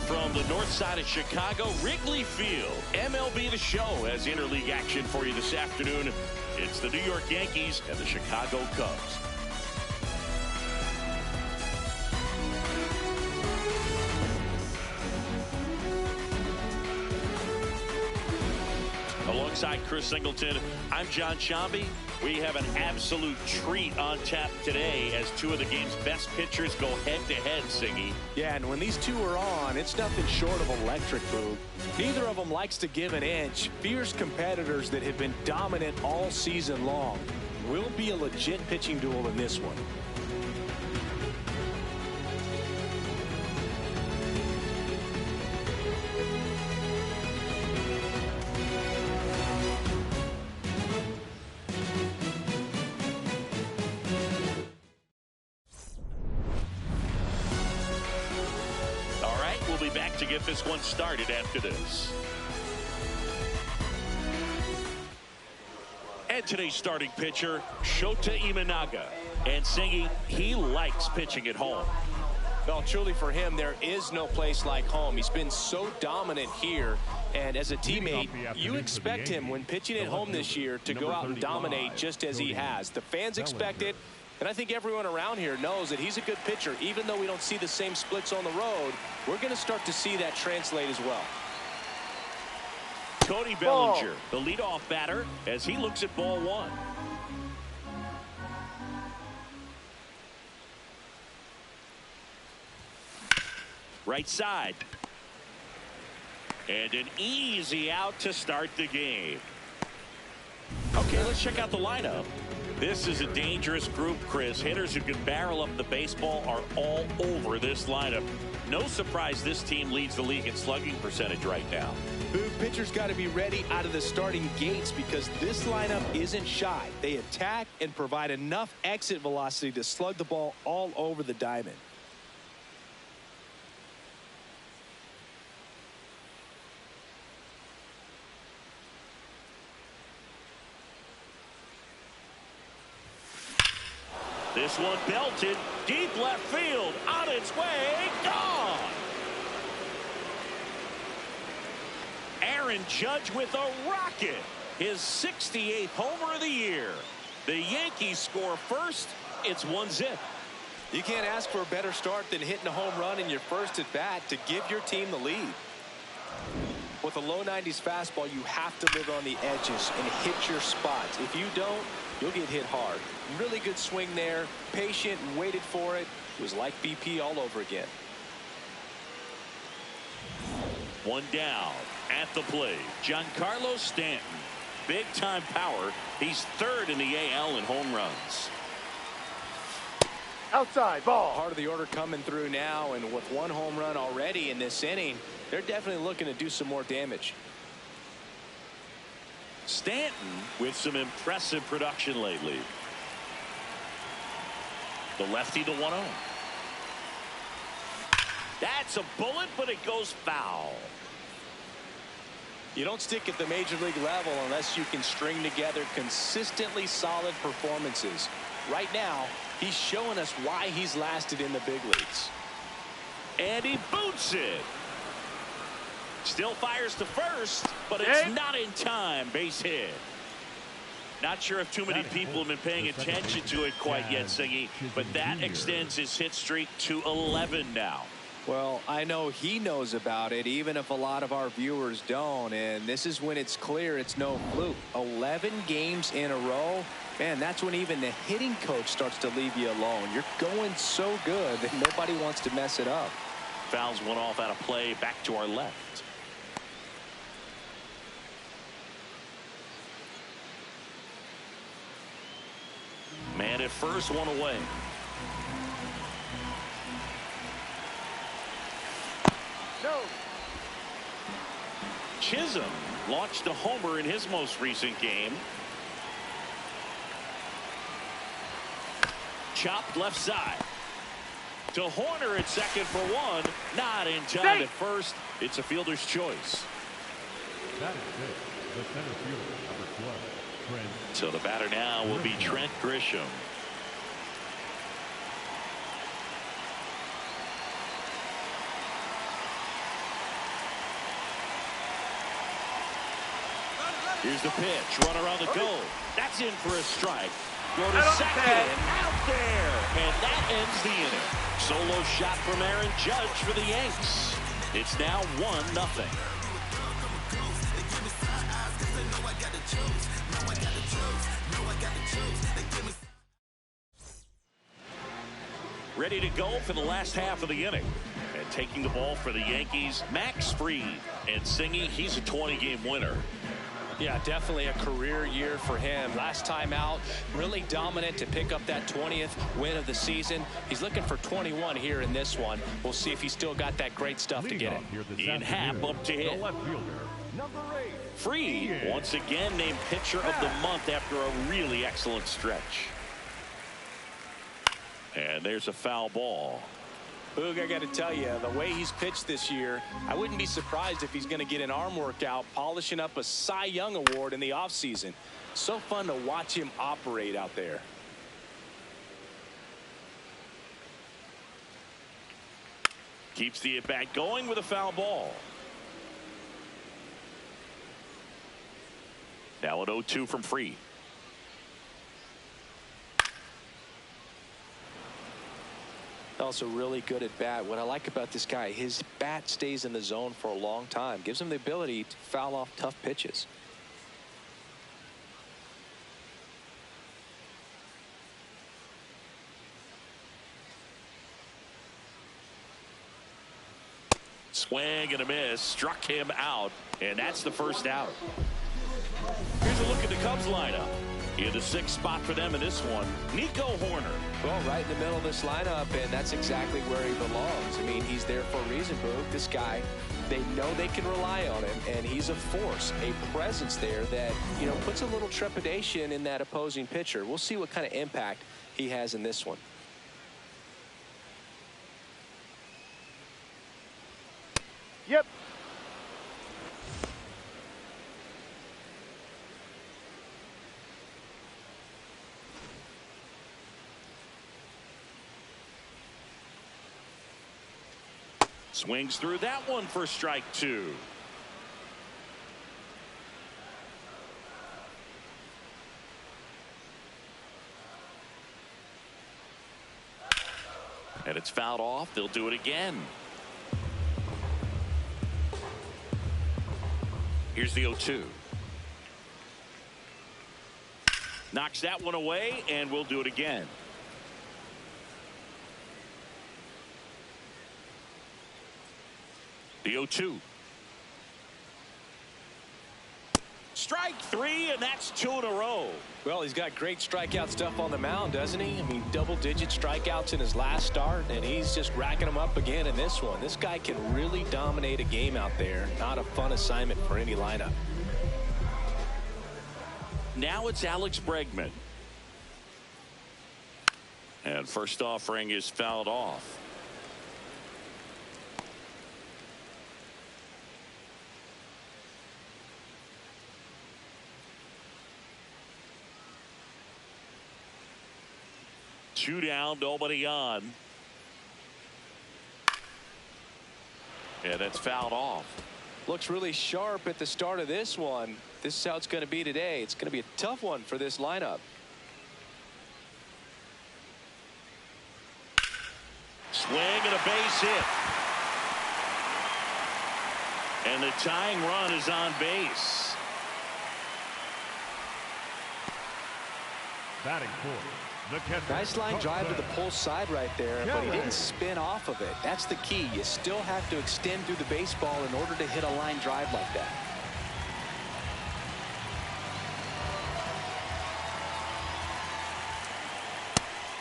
from the north side of Chicago, Wrigley Field. MLB The Show has interleague action for you this afternoon. It's the New York Yankees and the Chicago Cubs. Alongside Chris Singleton, I'm John Shambi. We have an absolute treat on tap today as two of the game's best pitchers go head-to-head, Singy. Yeah, and when these two are on, it's nothing short of electric, Boog. Neither of them likes to give an inch. Fierce competitors that have been dominant all season long. Will be a legit pitching duel in this one. We'll be back to get this one started after this. And today's starting pitcher, Shota Imanaga. And Singy, he likes pitching at home. Well, truly for him, there is no place like home. He's been so dominant here. And as a teammate, you expect him when pitching at home this year to go out and dominate just as he has. The fans expect it. And I think everyone around here knows that he's a good pitcher. Even though we don't see the same splits on the road, we're going to start to see that translate as well. Cody Bellinger, the leadoff batter, as he looks at ball one. Right side. And an easy out to start the game. Okay, let's check out the lineup. This is a dangerous group, Chris. Hitters who can barrel up the baseball are all over this lineup. No surprise this team leads the league in slugging percentage right now. Pitchers got to be ready out of the starting gates because this lineup isn't shy. They attack and provide enough exit velocity to slug the ball all over the diamond. This one belted deep left field, on its way, gone. Aaron Judge with a rocket, his 68th homer of the year. The Yankees score first. It's 1-0. You can't ask for a better start than hitting a home run in your first at bat to give your team the lead. With a low 90s fastball, you have to live on the edges and hit your spots. If you don't, you'll get hit hard. Really good swing there. Patient and waited for it. It was like BP all over again. One down at the plate. Giancarlo Stanton. Big time power. He's third in the AL in home runs. Outside ball. Part of the order coming through now, and with one home run already in this inning, they're definitely looking to do some more damage. Stanton with some impressive production lately. The lefty to 1-0. That's a bullet, but it goes foul. You don't stick at the major league level unless you can string together consistently solid performances. Right now, he's showing us why he's lasted in the big leagues. And he boots it. Still fires to first, but it's not in time. Base hit. Not sure if too many people have been paying attention to it quite yet, Singy, but that extends his hit streak to 11 now. Well, I know he knows about it, even if a lot of our viewers don't, and this is when it's clear it's no fluke. 11 games in a row, man, that's when even the hitting coach starts to leave you alone. You're going so good that nobody wants to mess it up. Fouls one off out of play, back to our left. Man at first, one away. No. Chisholm launched a homer in his most recent game. Chopped left side. To Horner at second for one. Not in time at first. It's a fielder's choice. That is it. The center fielder, number 12, Trent. So the batter now will be Trent Grisham. Here's the pitch. Runner on the go. That's in for a strike. Go to second. Out there. And that ends the inning. Solo shot from Aaron Judge for the Yanks. It's now 1-0. Ready to go for the last half of the inning. And taking the ball for the Yankees, Max Fried. And singing, he's a 20-game winner. Yeah, definitely a career year for him. Last time out, really dominant to pick up that 20th win of the season. He's looking for 21 here in this one. We'll see if he's still got that great stuff to get it. Ian Happ up to hit. Fried once again named pitcher of the month after a really excellent stretch. And there's a foul ball. Boog, I got to tell you, the way he's pitched this year, I wouldn't be surprised if he's going to get an arm workout, polishing up a Cy Young award in the offseason. So fun to watch him operate out there. Keeps the at-bat going with a foul ball. Now an 0-2 from Fried. Also really good at bat. What I like about this guy, his bat stays in the zone for a long time. Gives him the ability to foul off tough pitches. Swing and a miss. Struck him out. And that's the first out. Here's a look at the Cubs lineup. In the 6th spot for them in this one, Nico Horner. Well, right in the middle of this lineup, and that's exactly where he belongs. I mean, he's there for a reason, Boog. This guy, they know they can rely on him, and he's a force, a presence there that, you know, puts a little trepidation in that opposing pitcher. We'll see what kind of impact he has in this one. Yep. Swings through that one for strike 2. And it's fouled off. They'll do it again. Here's the 0-2. Knocks that one away, and we'll do it again. The 0-2. Strike 3, and that's 2 in a row. Well, he's got great strikeout stuff on the mound, doesn't he? I mean, double-digit strikeouts in his last start, and he's just racking them up again in this one. This guy can really dominate a game out there. Not a fun assignment for any lineup. Now it's Alex Bregman. And first offering is fouled off. Two down, nobody on. And it's fouled off. Looks really sharp at the start of this one. This is how it's going to be today. It's going to be a tough one for this lineup. Swing and a base hit. And the tying run is on base. Batting fourth. Nice line drive to the pull side right there, but he didn't spin off of it. That's the key. You still have to extend through the baseball in order to hit a line drive like that.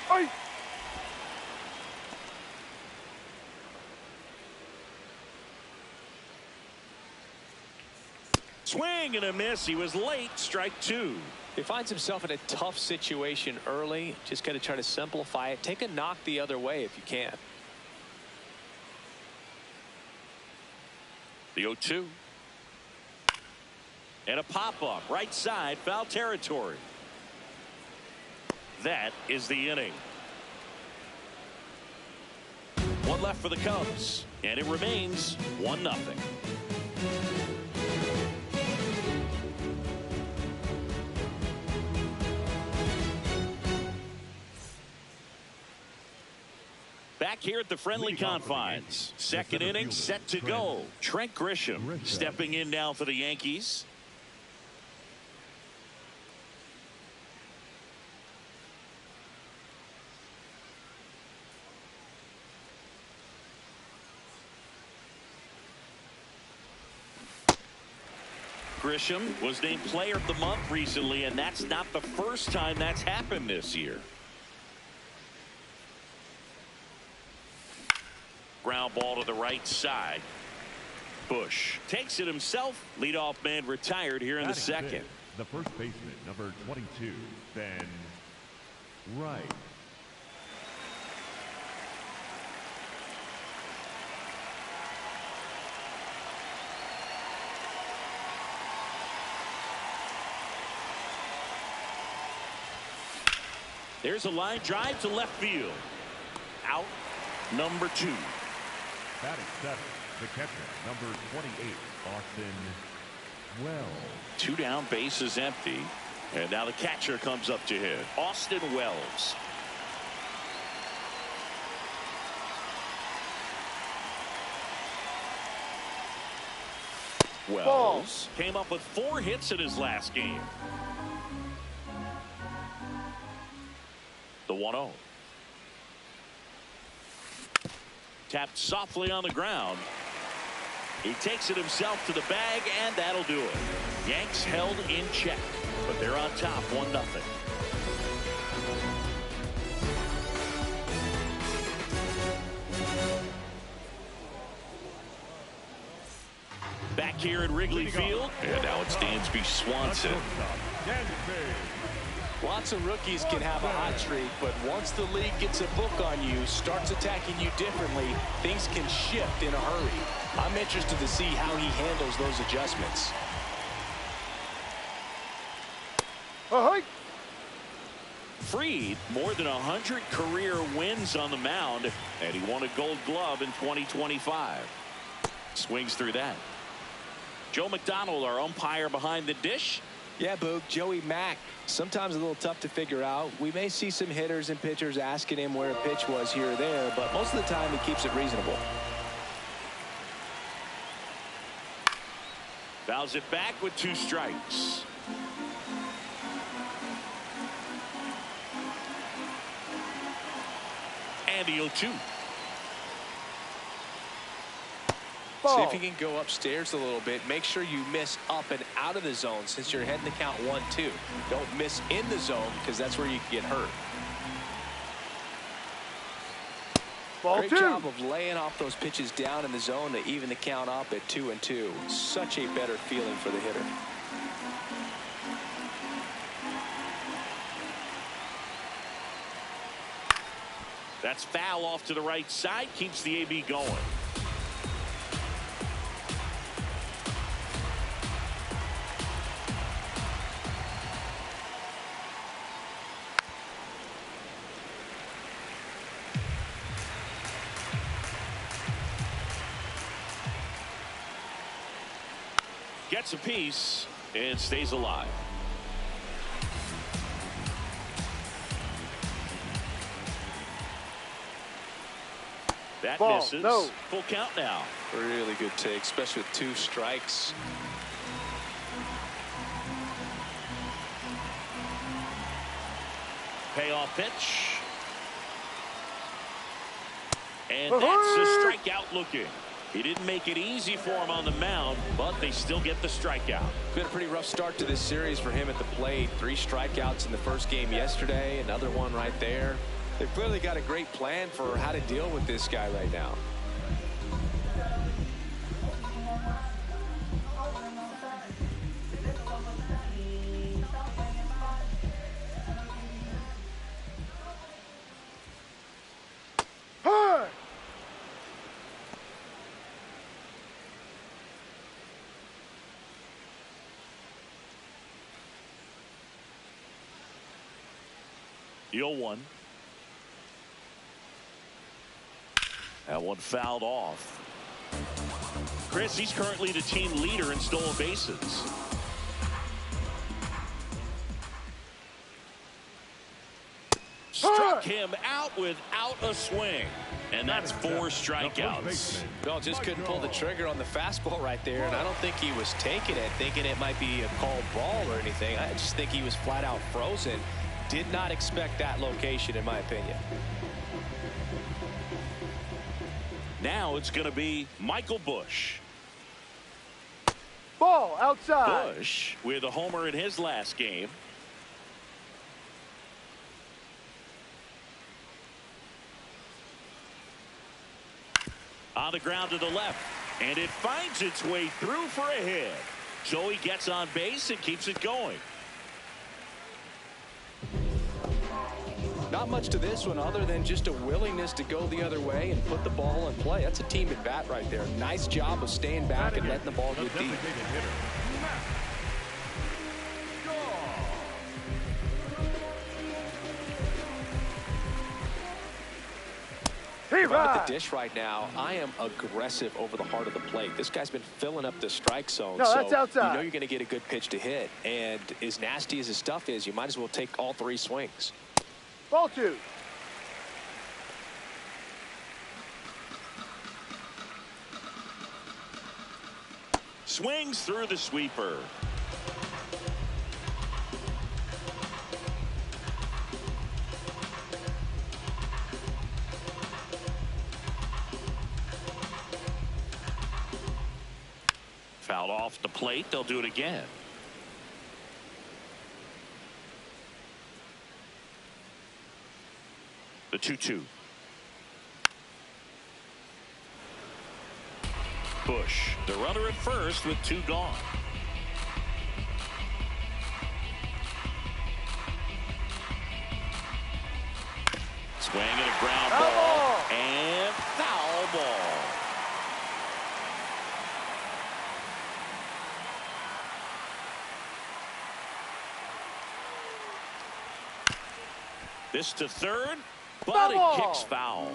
Aye. Swing and a miss. He was late. Strike 2. He finds himself in a tough situation early. Just got to try to simplify it. Take a knock the other way if you can. The 0-2. And a pop-up. Right side. Foul territory. That is the inning. One left for the Cubs. And it remains 1-0. here at the friendly confines. Second inning set to go. Trent Grisham stepping in now for the Yankees. Grisham was named Player of the Month recently, and that's not the first time that's happened this year. Ground ball to the right side. Bush takes it himself. Leadoff man retired here in the second. The first baseman, number 22, Ben Wright. There's a line drive to left field. Out number 2. Batting 7, the catcher, number 28, Austin Wells. 2 down, bases empty. And now the catcher comes up to hit. Austin Wells. Wells came up with 4 hits in his last game. The 1-0. Tapped softly on the ground. He takes it himself to the bag, and that'll do it. Yanks held in check, but they're on top 1-0. Back here at Wrigley Field, and now it's Dansby Swanson. Lots of rookies can have a hot streak, but once the league gets a book on you, starts attacking you differently, things can shift in a hurry. I'm interested to see how he handles those adjustments. Fried, more than 100 career wins on the mound, and he won a Gold Glove in 2025. Swings through that. Joe McDonald, our umpire behind the dish. Yeah, Boog, Joey Mack, sometimes a little tough to figure out. We may see some hitters and pitchers asking him where a pitch was here or there, but most of the time he keeps it reasonable. Fouls it back with 2 strikes. And the 0-2. See if you can go upstairs a little bit. Make sure you miss up and out of the zone since you're heading to count 1-2. Don't miss in the zone because that's where you can get hurt. Great job of laying off those pitches down in the zone to even the count up at 2-2. Such a better feeling for the hitter. That's foul off to the right side. Keeps the AB going. Gets a piece and stays alive. That misses. No. Full count now. Really good take, especially with 2 strikes. Payoff pitch. And that's a strikeout looking. He didn't make it easy for him on the mound, but they still get the strikeout. Been a pretty rough start to this series for him at the plate. 3 strikeouts in the first game yesterday, another one right there. They've clearly got a great plan for how to deal with this guy right now. The 0-1. That one fouled off. Chris, he's currently the team leader in stolen bases. Struck him out without a swing. And that's 4 strikeouts. Well, just couldn't pull the trigger on the fastball right there, and I don't think he was taking it, thinking it might be a called ball or anything. I just think he was flat out frozen. Did not expect that location, in my opinion. Now it's going to be Michael Busch. Ball outside. Busch with a homer in his last game. On the ground to the left, and it finds its way through for a hit. So he gets on base and keeps it going. Not much to this one other than just a willingness to go the other way and put the ball in play. That's a team at bat right there. Nice job of staying back and letting the ball get deep. At the dish right now, I am aggressive over the heart of the plate. This guy's been filling up the strike zone. No, that's outside. You know you're going to get a good pitch to hit. And as nasty as his stuff is, you might as well take all 3 swings. Ball 2. Swings through the sweeper. Fouled off the plate. They'll do it again. The 2-2. Busch, the runner at first with 2 gone. Swing and a ground ball. And foul ball. This to third, but it kicks foul.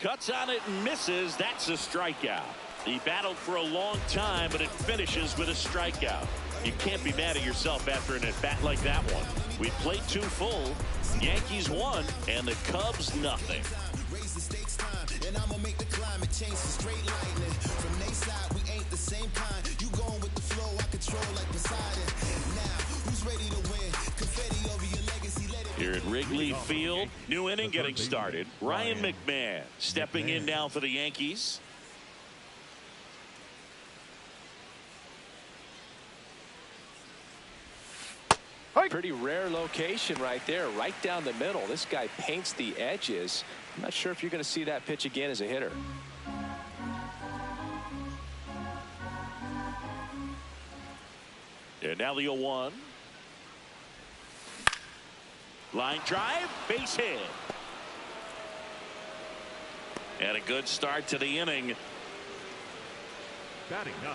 Cuts on it and misses. That's a strikeout. He battled for a long time, but it finishes with a strikeout. You can't be mad at yourself after an at-bat like that one. We played 2 full. Yankees won, and the Cubs nothing. Raise the stakes time, and I'ma make the climate change to straight lightning. From their side, we ain't the same kind. You going with the flow, I control like Poseidon. Now, who's ready to win? Confetti over your legacy, let it. Here at Wrigley Field, new inning getting started. Ryan McMahon stepping in now for the Yankees. Pretty rare location right there, right down the middle. This guy paints the edges. I'm not sure if you're going to see that pitch again as a hitter. And now the 0-1. Line drive, base hit. And a good start to the inning.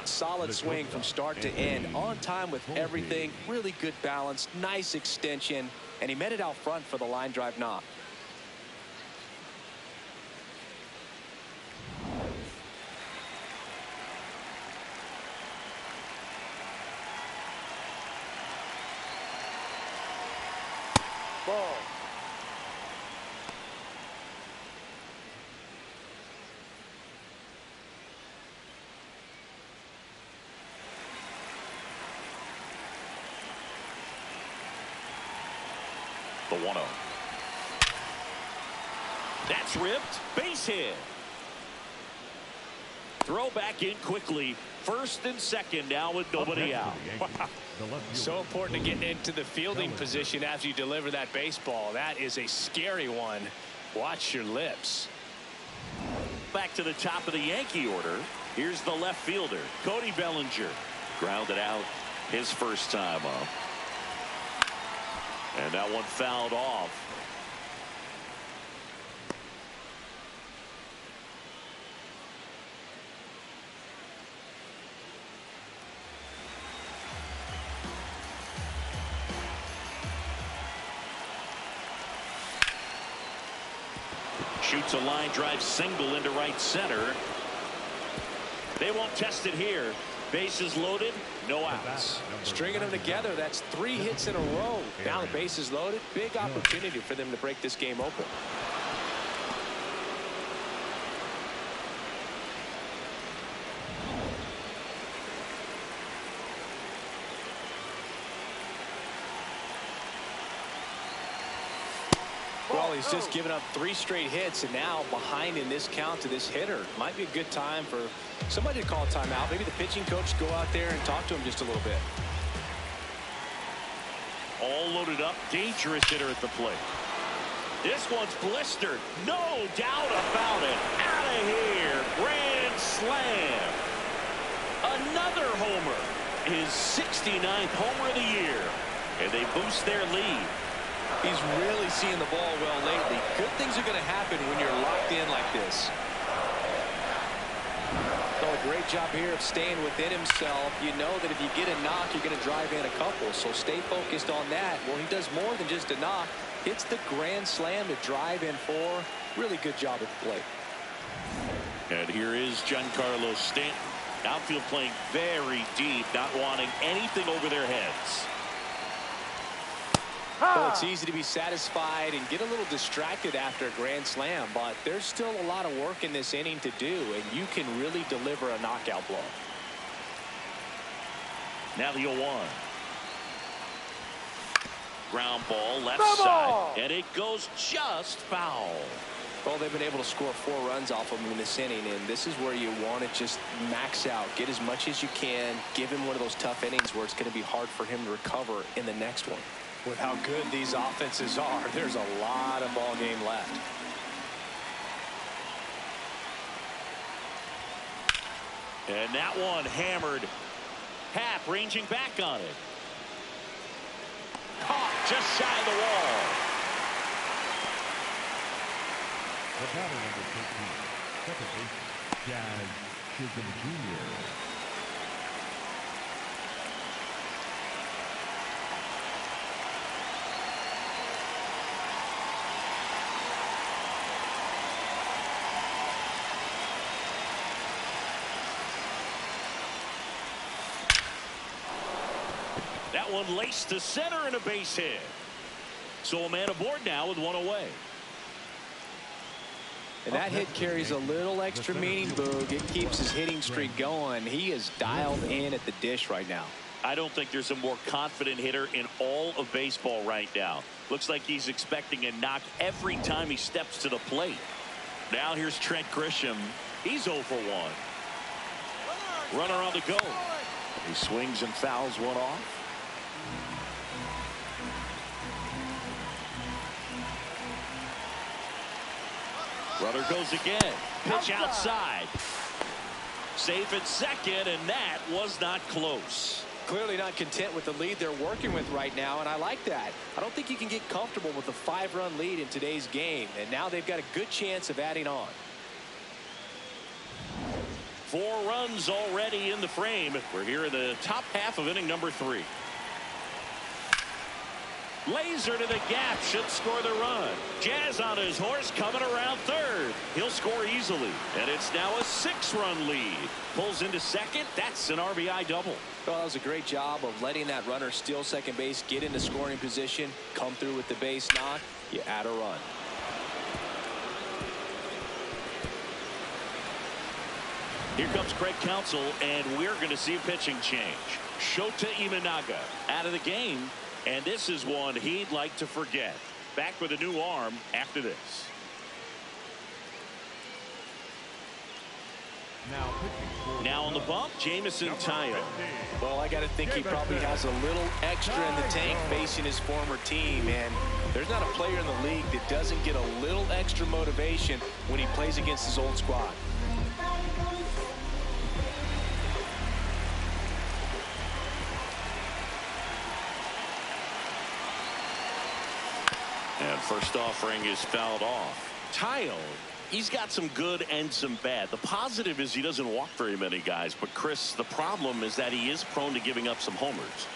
Solid swing from start to end, on time with everything. Really good balance, nice extension, and he met it out front for the line drive knock. Ball. The 1-0. That's ripped. Base hit. Throw back in quickly. First and second now with nobody out. So important to get into the fielding position after you deliver that baseball. That is a scary one. Watch your lips. Back to the top of the Yankee order. Here's the left fielder, Cody Bellinger. Grounded out his first time up. And that one fouled off. Shoots a line drive single into right center. They won't test it here. Bases loaded, no outs. Stringing them together, that's 3 hits in a row. Now the bases loaded. Big opportunity for them to break this game open. Well, he's just given up 3 straight hits, and now behind in this count to this hitter. Might be a good time for somebody to call a timeout. Maybe the pitching coach go out there and talk to him just a little bit. All loaded up, dangerous hitter at the plate. This one's blistered, no doubt about it. Out of here, grand slam. Another homer, his 69th homer of the year, and they boost their lead. He's really seeing the ball well lately. Good things are going to happen when you're locked in like this. Oh, a great job here of staying within himself. You know that if you get a knock, you're going to drive in a couple. So stay focused on that. Well, he does more than just a knock. Hits the grand slam to drive in 4. Really good job at the plate. And here is Giancarlo Stanton. Outfield playing very deep, not wanting anything over their heads. Well, it's easy to be satisfied and get a little distracted after a grand slam, but there's still a lot of work in this inning to do, and you can really deliver a knockout blow. Now the 0-1. Ground ball left side, and it goes just foul. Well, they've been able to score 4 runs off of him in this inning, and this is where you want to just max out. Get as much as you can. Give him one of those tough innings where it's going to be hard for him to recover in the next one. With how good these offenses are, there's a lot of ball game left. And that one hammered. Happ ranging back on it. Caught just shy of the wall. The batter number 13, second baseman, Jazz Chisholm Jr. That one laced to center and a base hit. So a man aboard now with 1 away. And that hit carries a little extra meaning, Boog. It keeps his hitting streak going. He is dialed in at the dish right now. I don't think there's a more confident hitter in all of baseball right now. Looks like he's expecting a knock every time he steps to the plate. Now here's Trent Grisham. He's 0 for 1. Runner on the go. He swings and fouls one off. Runner goes again. Pitch outside. Safe at second, and that was not close. Clearly not content with the lead they're working with right now, and I like that. I don't think you can get comfortable with a 5-run lead in today's game, and now they've got a good chance of adding on. 4 runs already in the frame. We're here in the top half of inning number 3. Laser to the gap, should score the run. Jazz on his horse, coming around third. He'll score easily, and it's now a 6-run lead. Pulls into second. That's an RBI double. Well, that was a great job of letting that runner steal second base, get into scoring position, come through with the base knock. You add a run. Here comes Craig Counsell, and we're going to see a pitching change. Shota Imanaga out of the game. And this is one he'd like to forget. Back with a new arm after this. Now on the bump, Jamison Tyone. Well, I got to think he probably has a little extra in the tank facing his former team. And there's not a player in the league that doesn't get a little extra motivation when he plays against his old squad. And first offering is fouled off. Tyone, he's got some good and some bad. The positive is he doesn't walk very many guys. But, Chris, the problem is that he is prone to giving up some homers.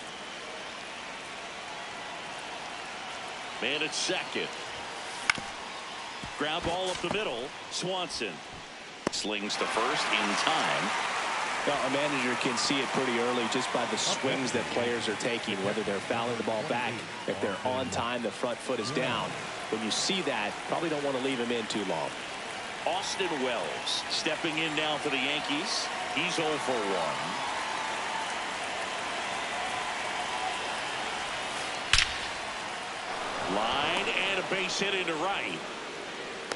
Man at second. Ground ball up the middle. Swanson slings to first in time. Well, a manager can see it pretty early just by the swings that players are taking, whether they're fouling the ball back, if they're on time, the front foot is down. When you see that, probably don't want to leave him in too long. Austin Wells stepping in now for the Yankees. He's 0 for 1. Line and a base hit into right.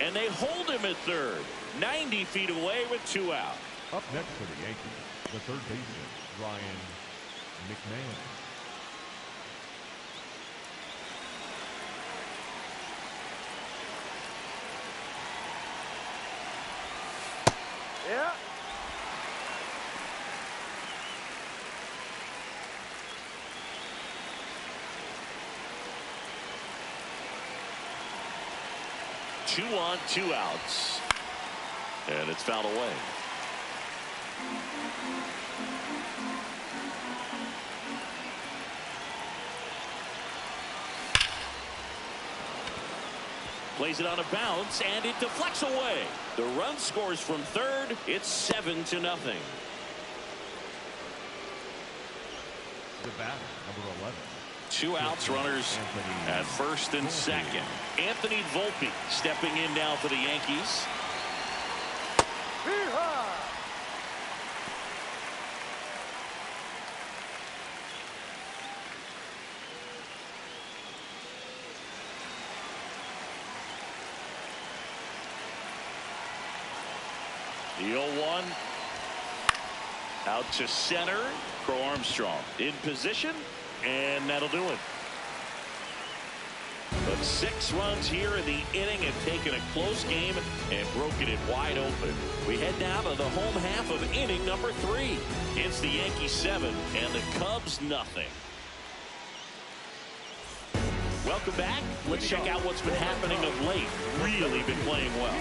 And they hold him at third. 90 feet away with 2 out. Up next for the Yankees, the third baseman, Ryan McMahon. Yeah. Two on, 2 outs. And it's fouled away. Plays it on a bounce, and it deflects away. The run scores from third. It's 7-0. The batter, number 11. 2 outs, runners at first and second. Anthony Volpe stepping in now for the Yankees. Hee-haw! The 0-1. Out to center. Crow Armstrong in position, and that'll do it. But 6 runs here in the inning have taken a close game and broken it wide open. We head now to the home half of inning number 3. It's the Yankees 7 and the Cubs nothing. Welcome back. Let's check out what's been happening of late. Really been playing well.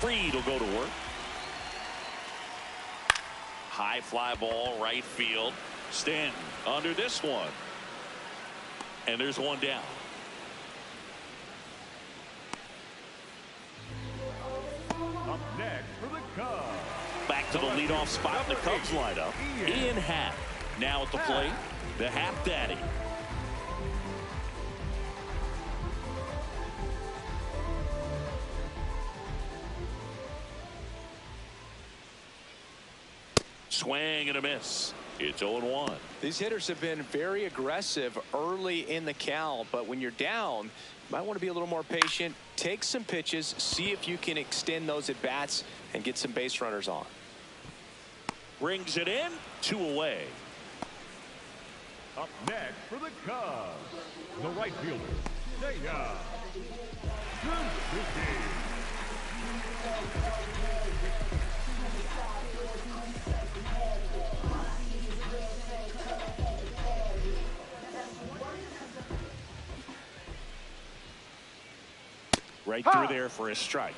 Freed will go to work. High fly ball right field. Stanton under this one. And there's one down. Up next for the Cubs. Back to the leadoff spot in the Cubs lineup. Ian Happ now at the plate. The Happ Daddy. Swing and a miss. It's 0-1. These hitters have been very aggressive early in the count, but when you're down, you might want to be a little more patient. Take some pitches, see if you can extend those at bats and get some base runners on. Brings it in. 2 away. Up next for the Cubs, the right fielder, Shota Imanaga. Right through there for a strike.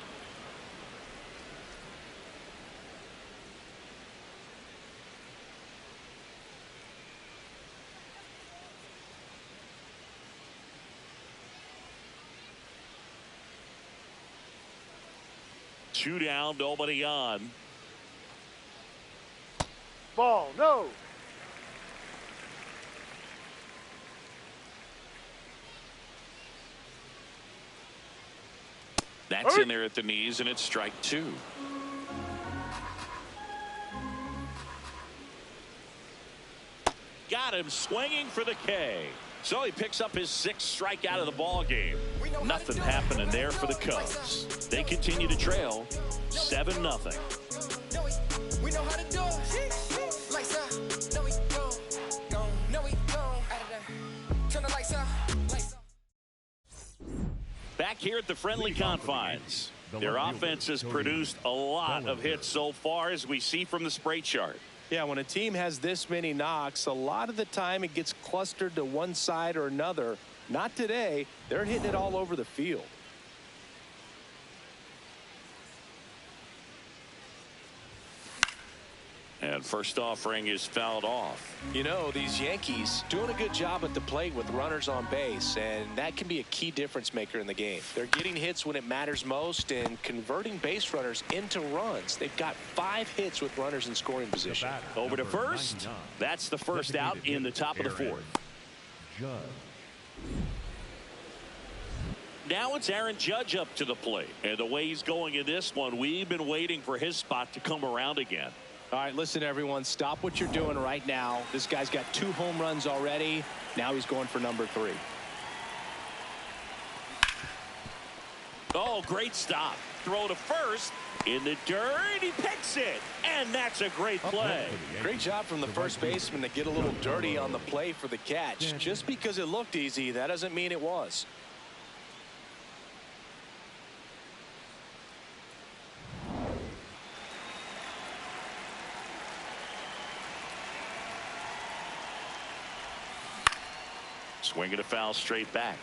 Two down, nobody on. Ball, no. That's in there at the knees, and it's strike 2. Got him swinging for the K. So he picks up his 6th strikeout of the ball game. Nothing happening there for the Cubs. They continue to trail 7-0. We know how to do it. Lights out. No, we gone. No, we gone. Out of there. Turn the lights out. Back here at the friendly confines, their offense has produced a lot of hits so far, as we see from the spray chart. Yeah, when a team has this many knocks, a lot of the time it gets clustered to one side or another. Not today. They're hitting it all over the field. And first offering is fouled off. You know, these Yankees doing a good job at the plate with runners on base, and that can be a key difference maker in the game. They're getting hits when it matters most and converting base runners into runs. They've got 5 hits with runners in scoring position. Over to first. That's the first out in the top of the 4th. Now it's Aaron Judge up to the plate. And the way he's going in this one, we've been waiting for his spot to come around again. All right, listen, everyone, stop what you're doing right now. This guy's got 2 home runs already. Now he's going for number 3. Oh, great stop. Throw to first. In the dirt, he picks it. And that's a great play. Great job from the first baseman to get a little dirty on the play for the catch. Just because it looked easy, that doesn't mean it was. Swinging a foul straight back.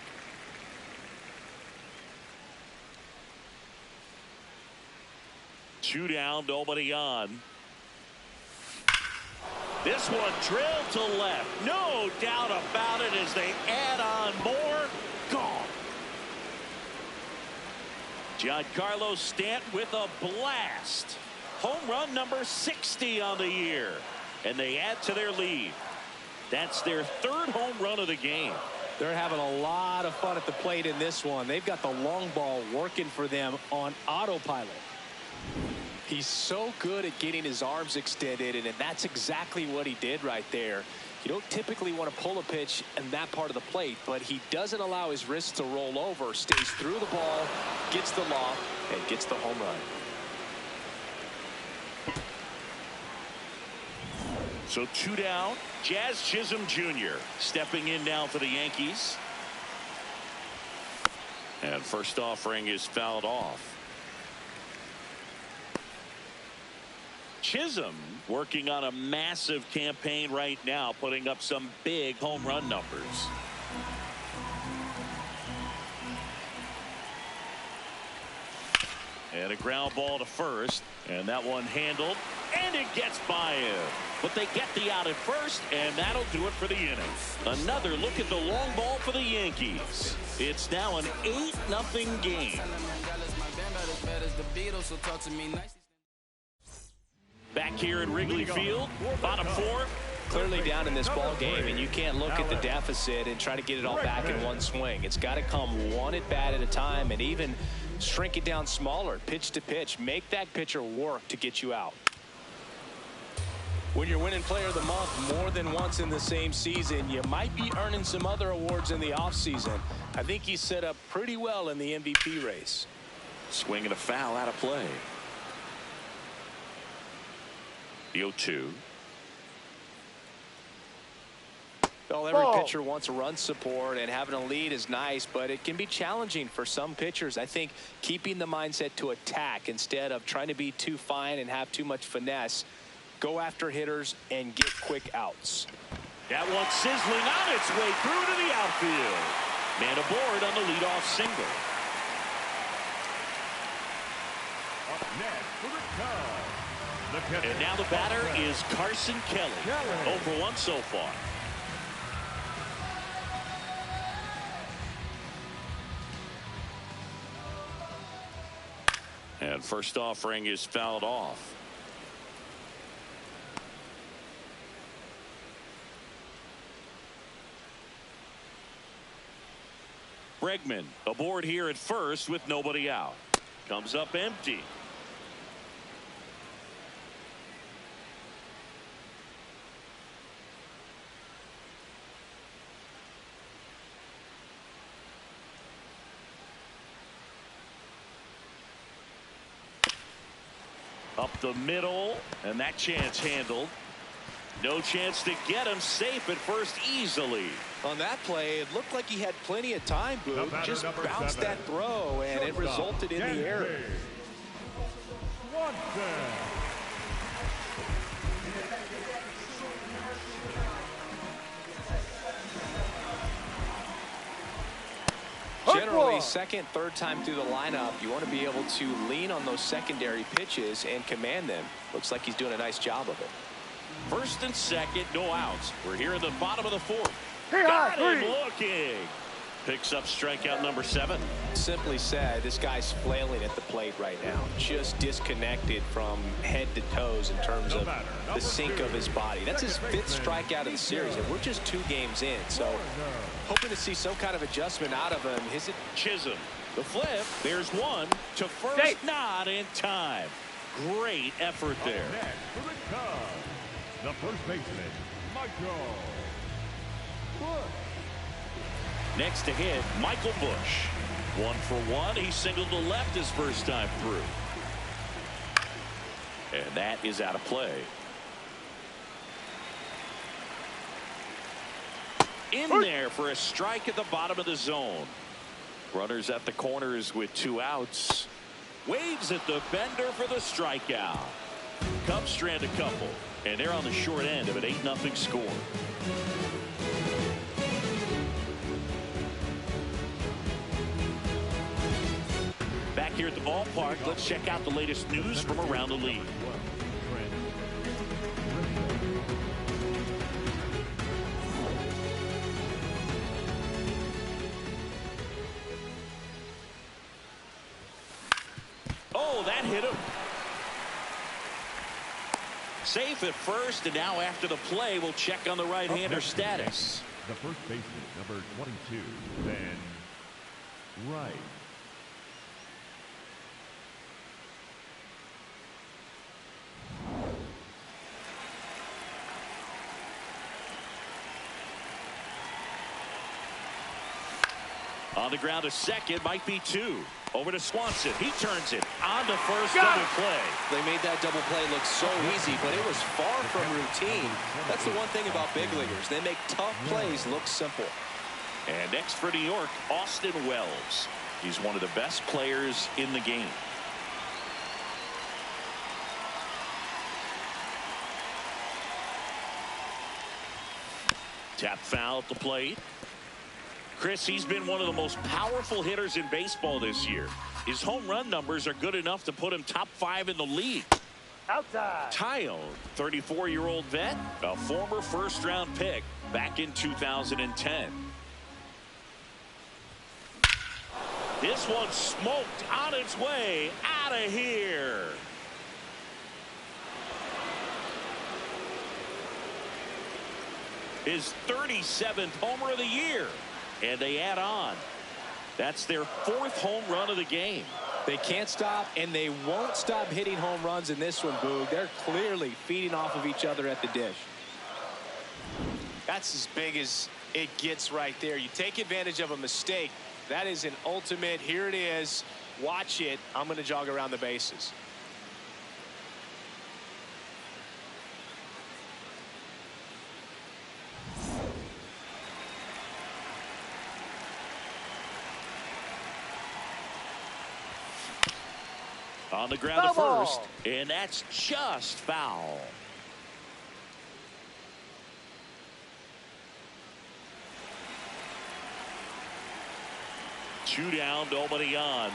Two down, nobody on. This one drilled to left. No doubt about it as they add on more. Gone. Giancarlo Stanton with a blast. Home run number 60 on the year. And they add to their lead. That's their 3rd home run of the game. They're having a lot of fun at the plate in this one. They've got the long ball working for them on autopilot. He's so good at getting his arms extended, and that's exactly what he did right there. You don't typically want to pull a pitch in that part of the plate, but he doesn't allow his wrists to roll over, stays through the ball, gets the loft, and gets the home run. So 2 down. Jazz Chisholm Jr. stepping in now for the Yankees. And first offering is fouled off. Chisholm working on a massive campaign right now, putting up some big home run numbers. And a ground ball to first, and that one handled, and it gets by him. But they get the out at first, and that'll do it for the inning. Another look at the long ball for the Yankees. It's now an 8-0 game. Back here at Wrigley Field, bottom 4. Clearly down in this ball game, and you can't look at the deficit and try to get it all back in one swing. It's got to come one at bat at a time, and even shrink it down smaller, pitch to pitch. Make that pitcher work to get you out. When you're winning player of the month more than once in the same season, you might be earning some other awards in the offseason. I think he's set up pretty well in the MVP race. Swinging a foul out of play. The 0-2. Well, every pitcher wants run support, and having a lead is nice, but it can be challenging for some pitchers. I think keeping the mindset to attack instead of trying to be too fine and have too much finesse. Go after hitters and get quick outs. That one sizzling on its way through to the outfield. Man aboard on the leadoff single. Up next for the Cubs. And now the batter is Carson Kelly. 0 for 1 so far. And first offering is fouled off. Bregman aboard here at first with nobody out. Comes up empty. Up the middle, and that chance handled. No chance to get him, safe at first easily. On that play, it looked like he had plenty of time, Boo. Just bounced that throw, and it resulted in the error. generally, second, third time through the lineup, you want to be able to lean on those secondary pitches and command them. Looks like he's doing a nice job of it. First and second, no outs. We're here in the bottom of the fourth. Hey, Got him looking. Picks up strikeout number 7. Simply said, this guy's flailing at the plate right now. Just disconnected from head to toes in terms of the sink of his body. That's his 5th strikeout of the series, and we're just 2 games in. So hoping to see some kind of adjustment out of him. Is it Chisholm? The flip. There's one to first. Not in time. Great effort there. Next for the Cubs, the first baseman, Michael Bush. Next to hit, Michael Bush. 1 for 1. He singled to left his first time through. And that is out of play. In there for a strike at the bottom of the zone. Runners at the corners with 2 outs. Waves at the bender for the strikeout. Cubs strand a couple, and they're on the short end of an 8-0 score. Back here at the ballpark, let's check out the latest news from around the league. Oh, that hit him. Safe at first, and now after the play, we'll check on the right-hander status. The first baseman, number 22, Ben Wright. On the ground to second, might be 2. Over to Swanson. He turns it on to first. Double play. They made that double play look so easy, but it was far from routine. That's the one thing about big leaguers. They make tough plays look simple. And next for New York, Austin Wells. He's one of the best players in the game. Tap foul at the plate. Chris, he's been one of the most powerful hitters in baseball this year. His home run numbers are good enough to put him top 5 in the league. Outside. Taillon, 34-year-old vet, a former first-round pick back in 2010. This one smoked on its way out of here. His 37th homer of the year. And they add on. That's their 4th home run of the game. They can't stop, and they won't stop hitting home runs in this one, Boog. They're clearly feeding off of each other at the dish. That's as big as it gets right there. You take advantage of a mistake. That is an ultimate. Here it is. Watch it. I'm going to jog around the bases. On the ground to first, and that's just foul. Two down, nobody on.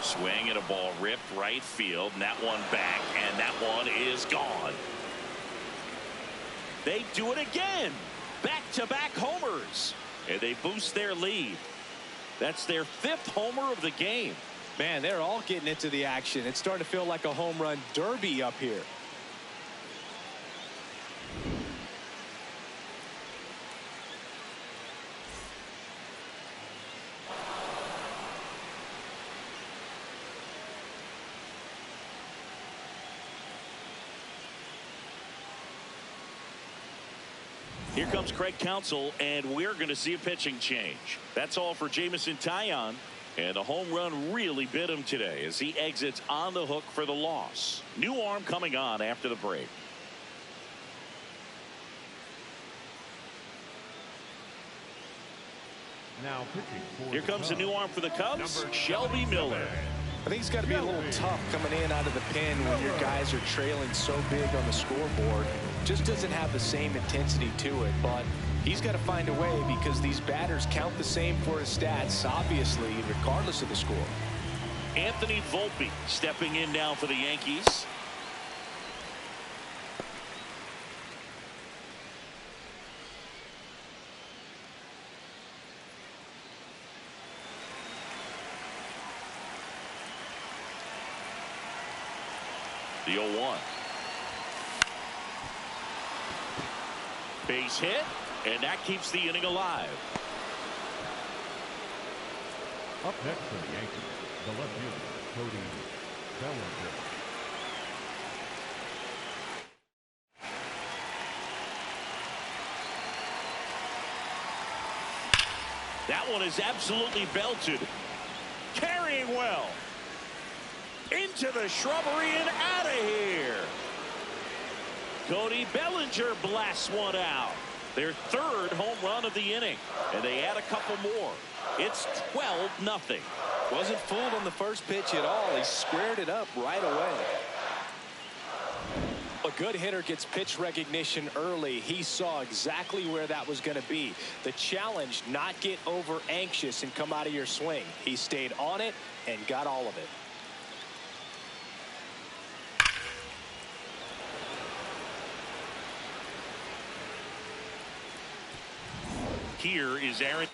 Swing and a ball ripped right field, and that one back, and that one is gone. They do it again. Back-to-back homers, and they boost their lead. That's their 5th homer of the game. Man, they're all getting into the action. It's starting to feel like a home run derby up here. Here comes Craig Counsell, and we're going to see a pitching change. That's all for Jameson Taillon, and the home run really bit him today as he exits on the hook for the loss. New arm coming on after the break. Now pitching for Here comes the new arm for the Cubs, Shelby Miller. I think it's got to be a little tough coming in out of the pen when your guys are trailing so big on the scoreboard. Just doesn't have the same intensity to it, but He's got to find a way because these batters count the same for his stats, obviously, regardless of the score. Anthony Volpe stepping in now for the Yankees. The 0-1. Base hit, and that keeps the inning alive. Up next for the Yankees, the left fielder, Shota Imanaga. That one is absolutely belted. Carrying well. Into the shrubbery and out of here. Cody Bellinger blasts one out. Their third home run of the inning. And they add a couple more. It's 12-0. Wasn't fooled on the first pitch at all. He squared it up right away. A good hitter gets pitch recognition early. He saw exactly where that was going to be. The challenge, not get over anxious and come out of your swing. He stayed on it and got all of it. Here is Aaron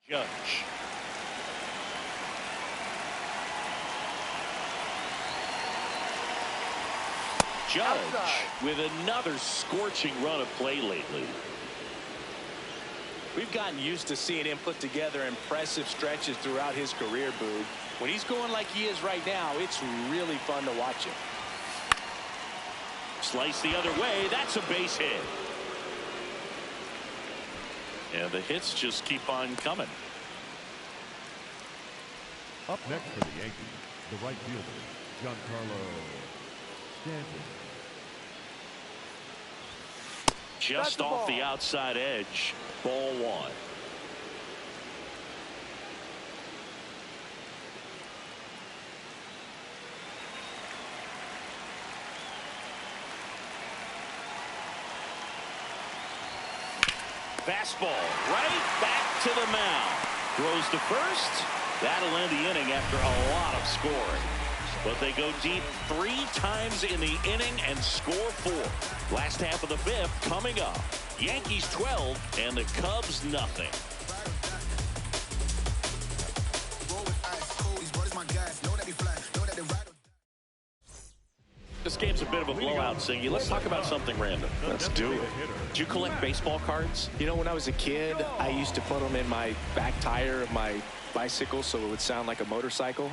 Judge. Judge with another scorching run of play lately. We've gotten used to seeing him put together impressive stretches throughout his career, Boog. When he's going like he is right now, it's really fun to watch him. Slice the other way. That's a base hit. Yeah, the hits just keep on coming. Up next for the Yankees, the right fielder, Giancarlo Stanton. Just off the outside edge. Ball one. Fastball right back to the mound. Throws to first. That'll end the inning after a lot of scoring. But they go deep 3 times in the inning and score 4. Last half of the 5th coming up. Yankees 12 and the Cubs nothing. This game's a bit of a blowout, Singy. Let's talk about something random. Let's do it. Did you collect baseball cards? You know, when I was a kid, I used to put them in my back tire of my bicycle so it would sound like a motorcycle.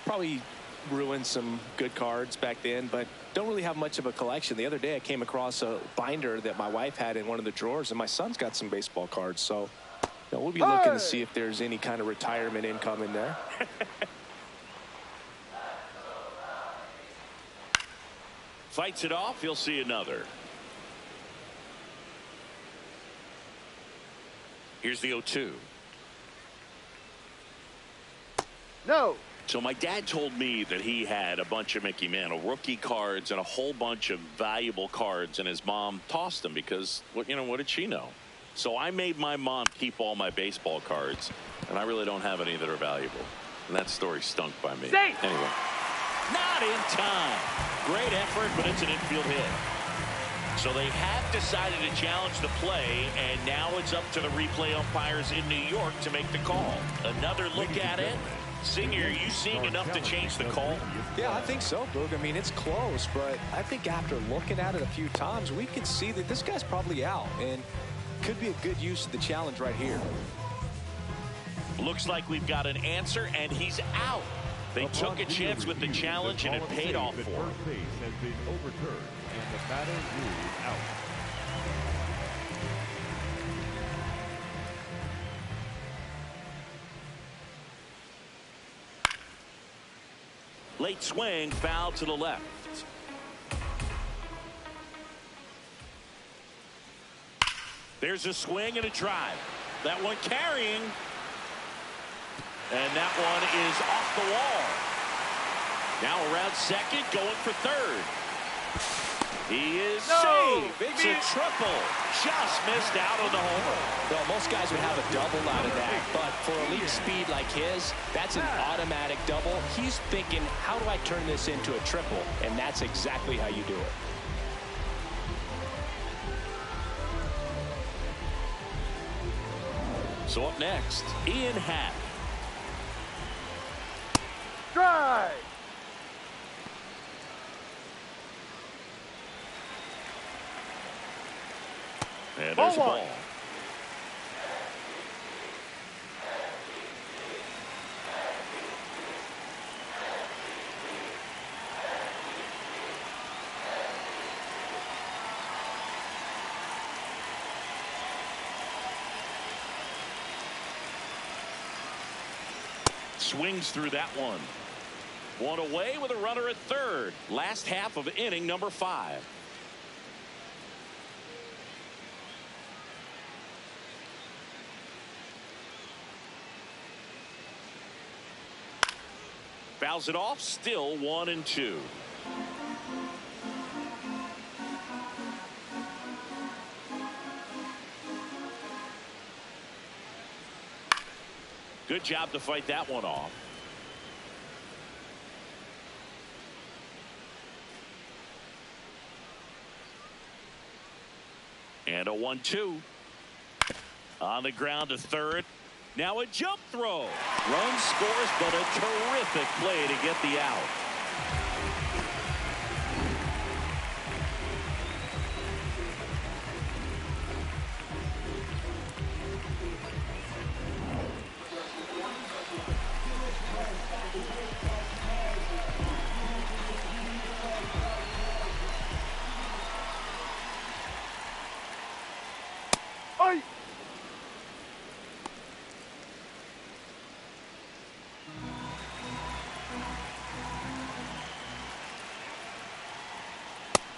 Probably ruined some good cards back then, but don't really have much of a collection. The other day I came across a binder that my wife had in one of the drawers, and my son's got some baseball cards. So we'll be looking to see if there's any kind of retirement income in there. Fights it off. You'll see another. Here's the 0-2. No. So my dad told me that he had a bunch of Mickey Mantle rookie cards and a whole bunch of valuable cards, and his mom tossed them because, what did she know? So I made my mom keep all my baseball cards, and I really don't have any that are valuable. And that story stunk by me. Safe. Anyway. Not in time. Great effort, but it's an infield hit. So they have decided to challenge the play, and now it's up to the replay umpires in New York to make the call. Another look at it. Singer, are you seeing enough to change the call? Yeah, I think so, Boog. I mean, it's close, but I think after looking at it a few times, we can see that this guy's probably out, and could be a good use of the challenge right here. Looks like we've got an answer, and he's out. They took a chance with the challenge, and it paid off for them. First base has been overturned, and the batter ruled out. Late swing, foul to the left. There's a swing and a drive. That one carrying. And that one is off the wall. Now around second, going for third. He is safe. It's a triple. Just missed out on the homer. Well, most guys would have a double out of that, but for elite speed like his, that's an automatic double. He's thinking, how do I turn this into a triple? And that's exactly how you do it. So up next, Ian Happ. Strike. And there's a ball. Swings through that one. One away with a runner at third. Last half of inning number 5. Fouls it off. Still 1-2. Good job to fight that one off. And a 1-2. On the ground to third. Now a jump throw. Run scores, but a terrific play to get the out. Oi.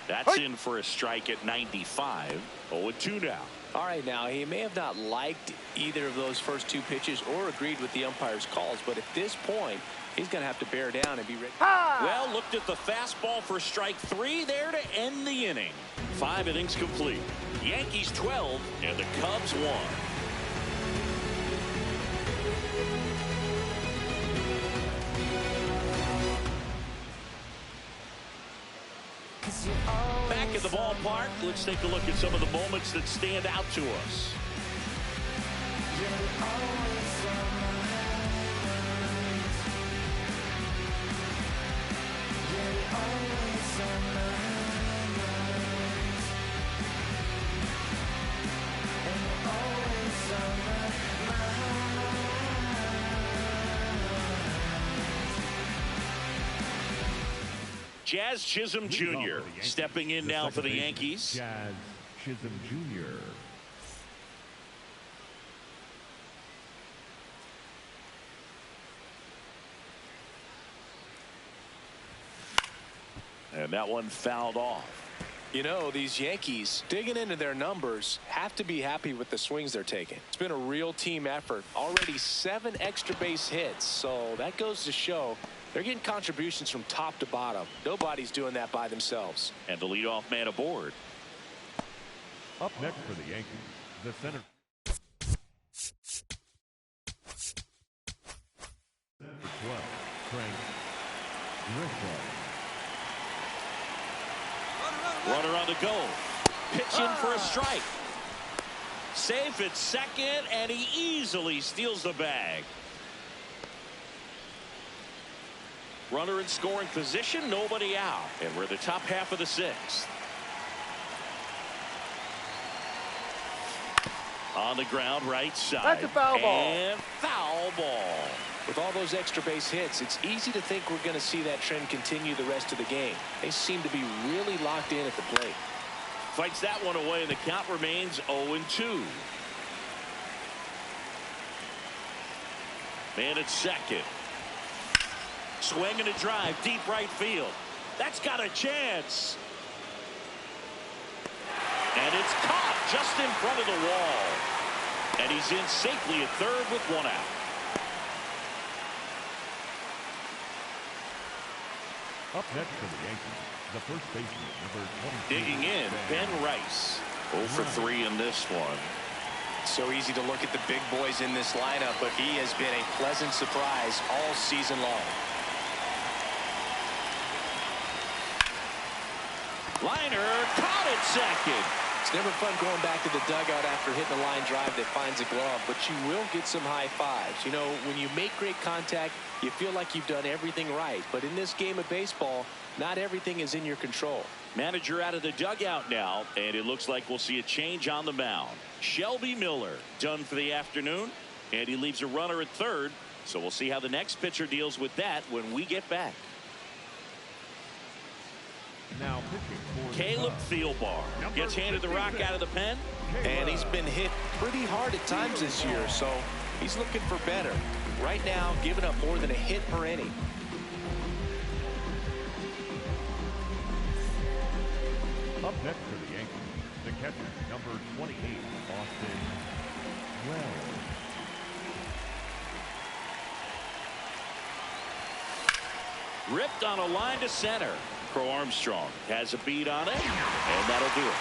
That's in for a strike at 95. 0-2 now. All right, now he may have not liked either of those first two pitches or agreed with the umpire's calls, but at this point, he's going to have to bear down and be ready. Well, looked at the fastball for strike 3 there to end the inning. 5 innings complete. Yankees 12 and the Cubs 1. Back at the ballpark, let's take a look at some of the moments that stand out to us. Jazz Chisholm Jr. stepping in now for the Yankees. Jazz Chisholm Jr. And that one fouled off. You know, these Yankees, digging into their numbers, have to be happy with the swings they're taking. It's been a real team effort. Already 7 extra base hits, so that goes to show they're getting contributions from top to bottom. Nobody's doing that by themselves. And the leadoff man aboard. Up next for the Yankees, the center. For 12, Frank Griffin. Runner on the go. Pitching for a strike. Safe at second, and he easily steals the bag. Runner in scoring position, nobody out. And we're the top half of the 6th. On the ground, right side. That's a foul ball. And foul ball. With all those extra base hits, it's easy to think we're going to see that trend continue the rest of the game. They seem to be really locked in at the plate. Fights that one away, and the count remains 0-2. Man at second. Swing and a drive, deep right field. That's got a chance. And it's caught just in front of the wall. And he's in safely at third with 1 out. Up next for the Yankees, the first baseman, number 22. Digging in, Ben Rice. 0 for 3 in this one. So easy to look at the big boys in this lineup, but he has been a pleasant surprise all season long. Liner caught at second. It's never fun going back to the dugout after hitting a line drive that finds a glove, but you will get some high fives. You know, when you make great contact, you feel like you've done everything right. But in this game of baseball, not everything is in your control. Manager out of the dugout now, and it looks like we'll see a change on the mound. Shelby Miller done for the afternoon, and he leaves a runner at third. So we'll see how the next pitcher deals with that when we get back. Now pitching for Caleb Thielbar gets handed the rock out of the pen. And he's been hit pretty hard at times this year, so he's looking for better. Right now, giving up more than a hit per inning. Up next for the Yankees, the catcher, number 28, Austin Wells. Ripped on a line to center. Crow Armstrong has a beat on it, and that'll do it.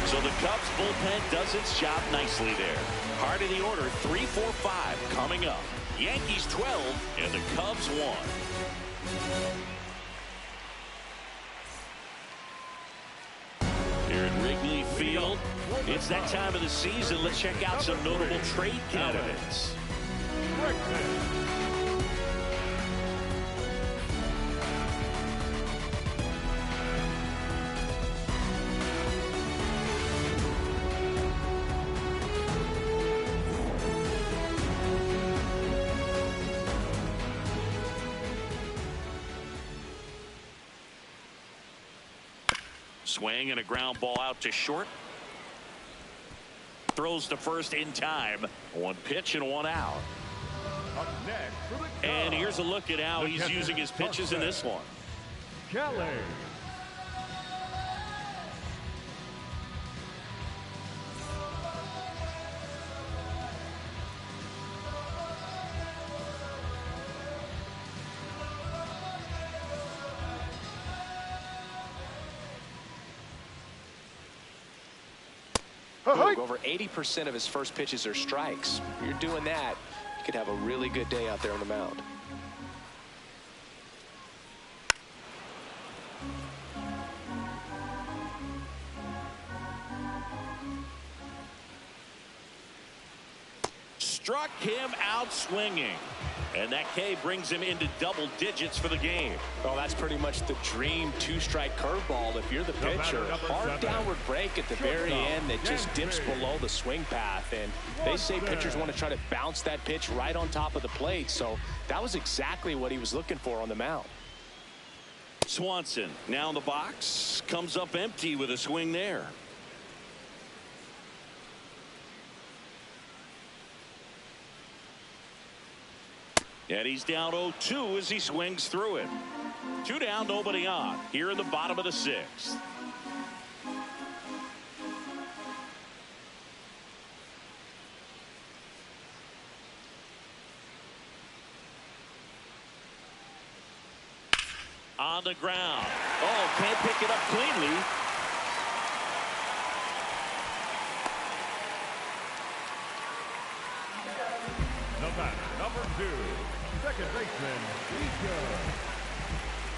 So the Cubs bullpen does its job nicely there. Part of the order, 3, 4, 5 coming up. Yankees 12 and the Cubs 1. Here at Wrigley Field, it's that time of the season. Let's check out some notable trade candidates. Swing and a ground ball out to short. Throws to first in time. 1 pitch and 1 out. Up next for the Cubs, and here's a look at how he's using his pitches in this one. Kelly. Over 80% of his first pitches are strikes. If you're doing that, you could have a really good day out there on the mound. Struck him out swinging. And that K brings him into double digits for the game. Well, that's pretty much the dream 2-strike curveball if you're the pitcher. Hard downward break at the very end that just dips below the swing path. And they say pitchers want to try to bounce that pitch right on top of the plate. So that was exactly what he was looking for on the mound. Swanson now in the box. Comes up empty with a swing there. And he's down 0-2 as he swings through it. 2 down, nobody on. Here in the bottom of the 6th. On the ground. Oh, can't pick it up cleanly. The batter, number 2, second baseman,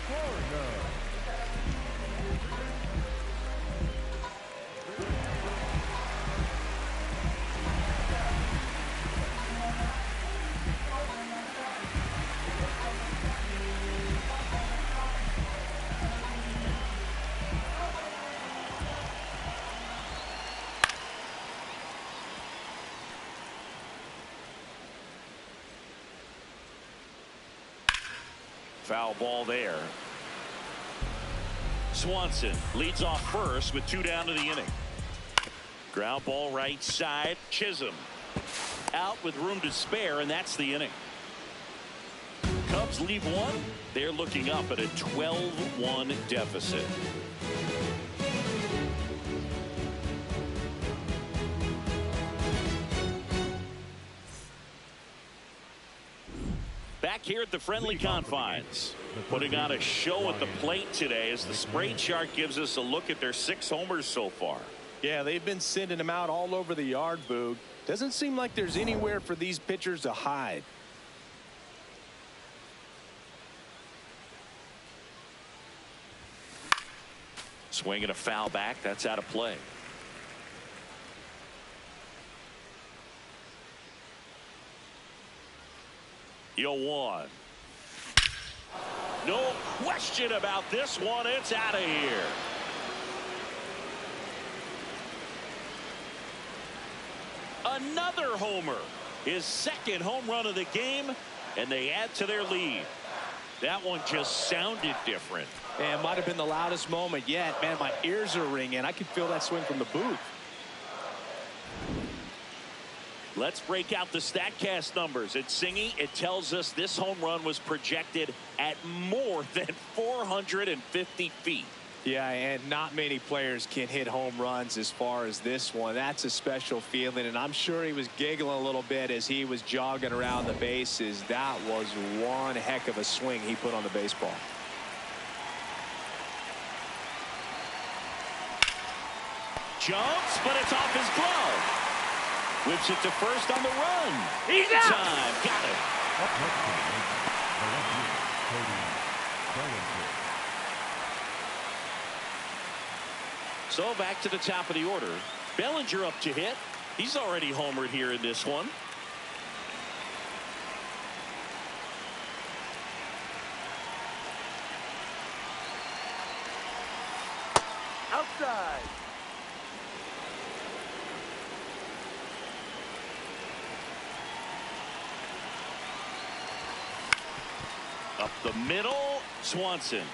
Corner. Foul ball there. Swanson leads off first with 2 down to the inning. Ground ball right side. Chisholm out with room to spare, and that's the inning. Cubs leave 1. They're looking up at a 12-1 deficit. Back here at the friendly confines. putting on a show at the plate today as the spray chart gives us a look at their 6 homers so far. Yeah, they've been sending him out all over the yard, Boog. Doesn't seem like there's anywhere for these pitchers to hide. Swing and a foul back. That's out of play. Yo, 1. No question about this one. It's out of here. Another homer. His 2nd home run of the game, and they add to their lead. That one just sounded different. And it might have been the loudest moment yet. Man, my ears are ringing. I could feel that swing from the booth. Let's break out the StatCast numbers. At Singy, it tells us this home run was projected at more than 450 feet. Yeah, and not many players can hit home runs as far as this one. That's a special feeling, and I'm sure he was giggling a little bit as he was jogging around the bases. That was one heck of a swing he put on the baseball. Jumps, but it's off his glove. Whips it to first on the run. He's out. Time. Got it. Up next for the Yankees, the left-hander, Shota Imanaga. So back to the top of the order. Bellinger up to hit. He's already homered here in this one. Outside. Up the middle, Swanson.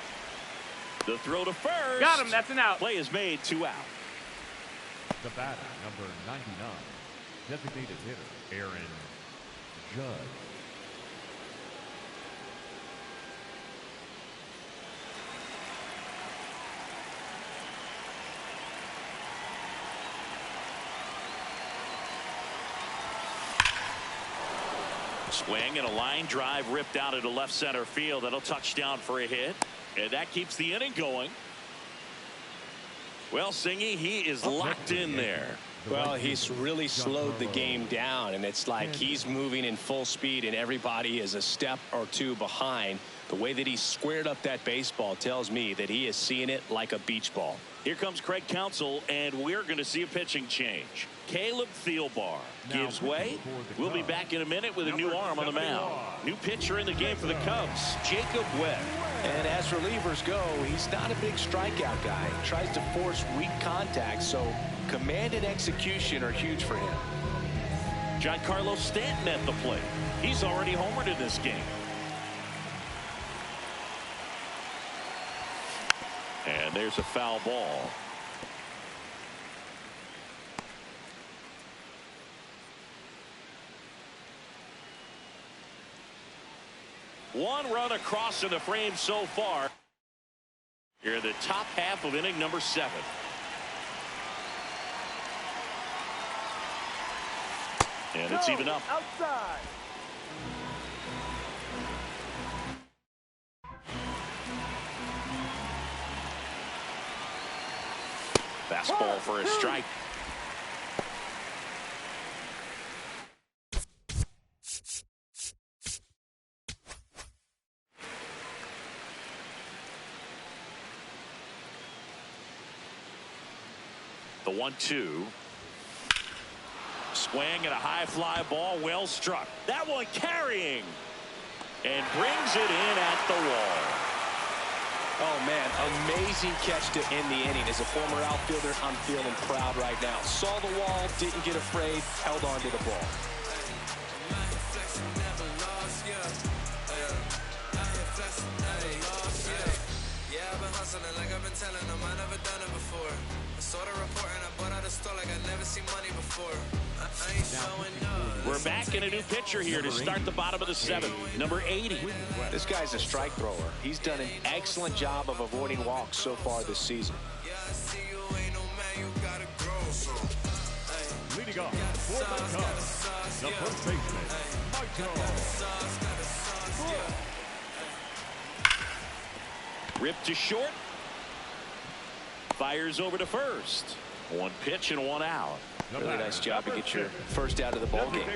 The throw to first. Got him. That's an out. Play is made, 2 out. The batter, number 99, designated hitter, Aaron Judge. Swing and a line drive ripped out into left center field. That'll touch down for a hit. And that keeps the inning going. Well, Singy, he is locked in there. Well, he's really slowed the game down, and it's like he's moving in full speed, and everybody is a step or 2 behind. The way that he squared up that baseball tells me that he is seeing it like a beach ball. Here comes Craig Counsell, and we're going to see a pitching change. Caleb Thielbar gives way. We'll be back in a minute with a new arm on the mound. New pitcher in the game for the Cubs, Jacob Webb. And as relievers go, he's not a big strikeout guy. He tries to force weak contact, so command and execution are huge for him. Giancarlo Stanton at the plate. He's already homered in this game. And there's a foul ball. One run across in the frame so far. Here in the top half of inning number 7. And it's even up. Outside. Fastball for a strike. The 1-2. Swing and a high fly ball, well struck. That one carrying and brings it in at the wall. Oh, man, amazing catch to end the inning. As a former outfielder, I'm feeling proud right now. Saw the wall, didn't get afraid, held on to the ball. Like I've been telling them I never done it before. I saw the report and I bought out a store like I never seen money before. I ain't showing up. We're back in a new pitcher here to start the bottom of the 7th. Number 80. This guy's a strike thrower. He's done an excellent job of avoiding walks so far this season. Yeah, I see you ain't no man, you gotta grow. So, Leading off for the Cubs, the first baseman, Michael. Ripped to short. Fires over to first. One pitch and one out. Really nice job to get your first out of the ball game.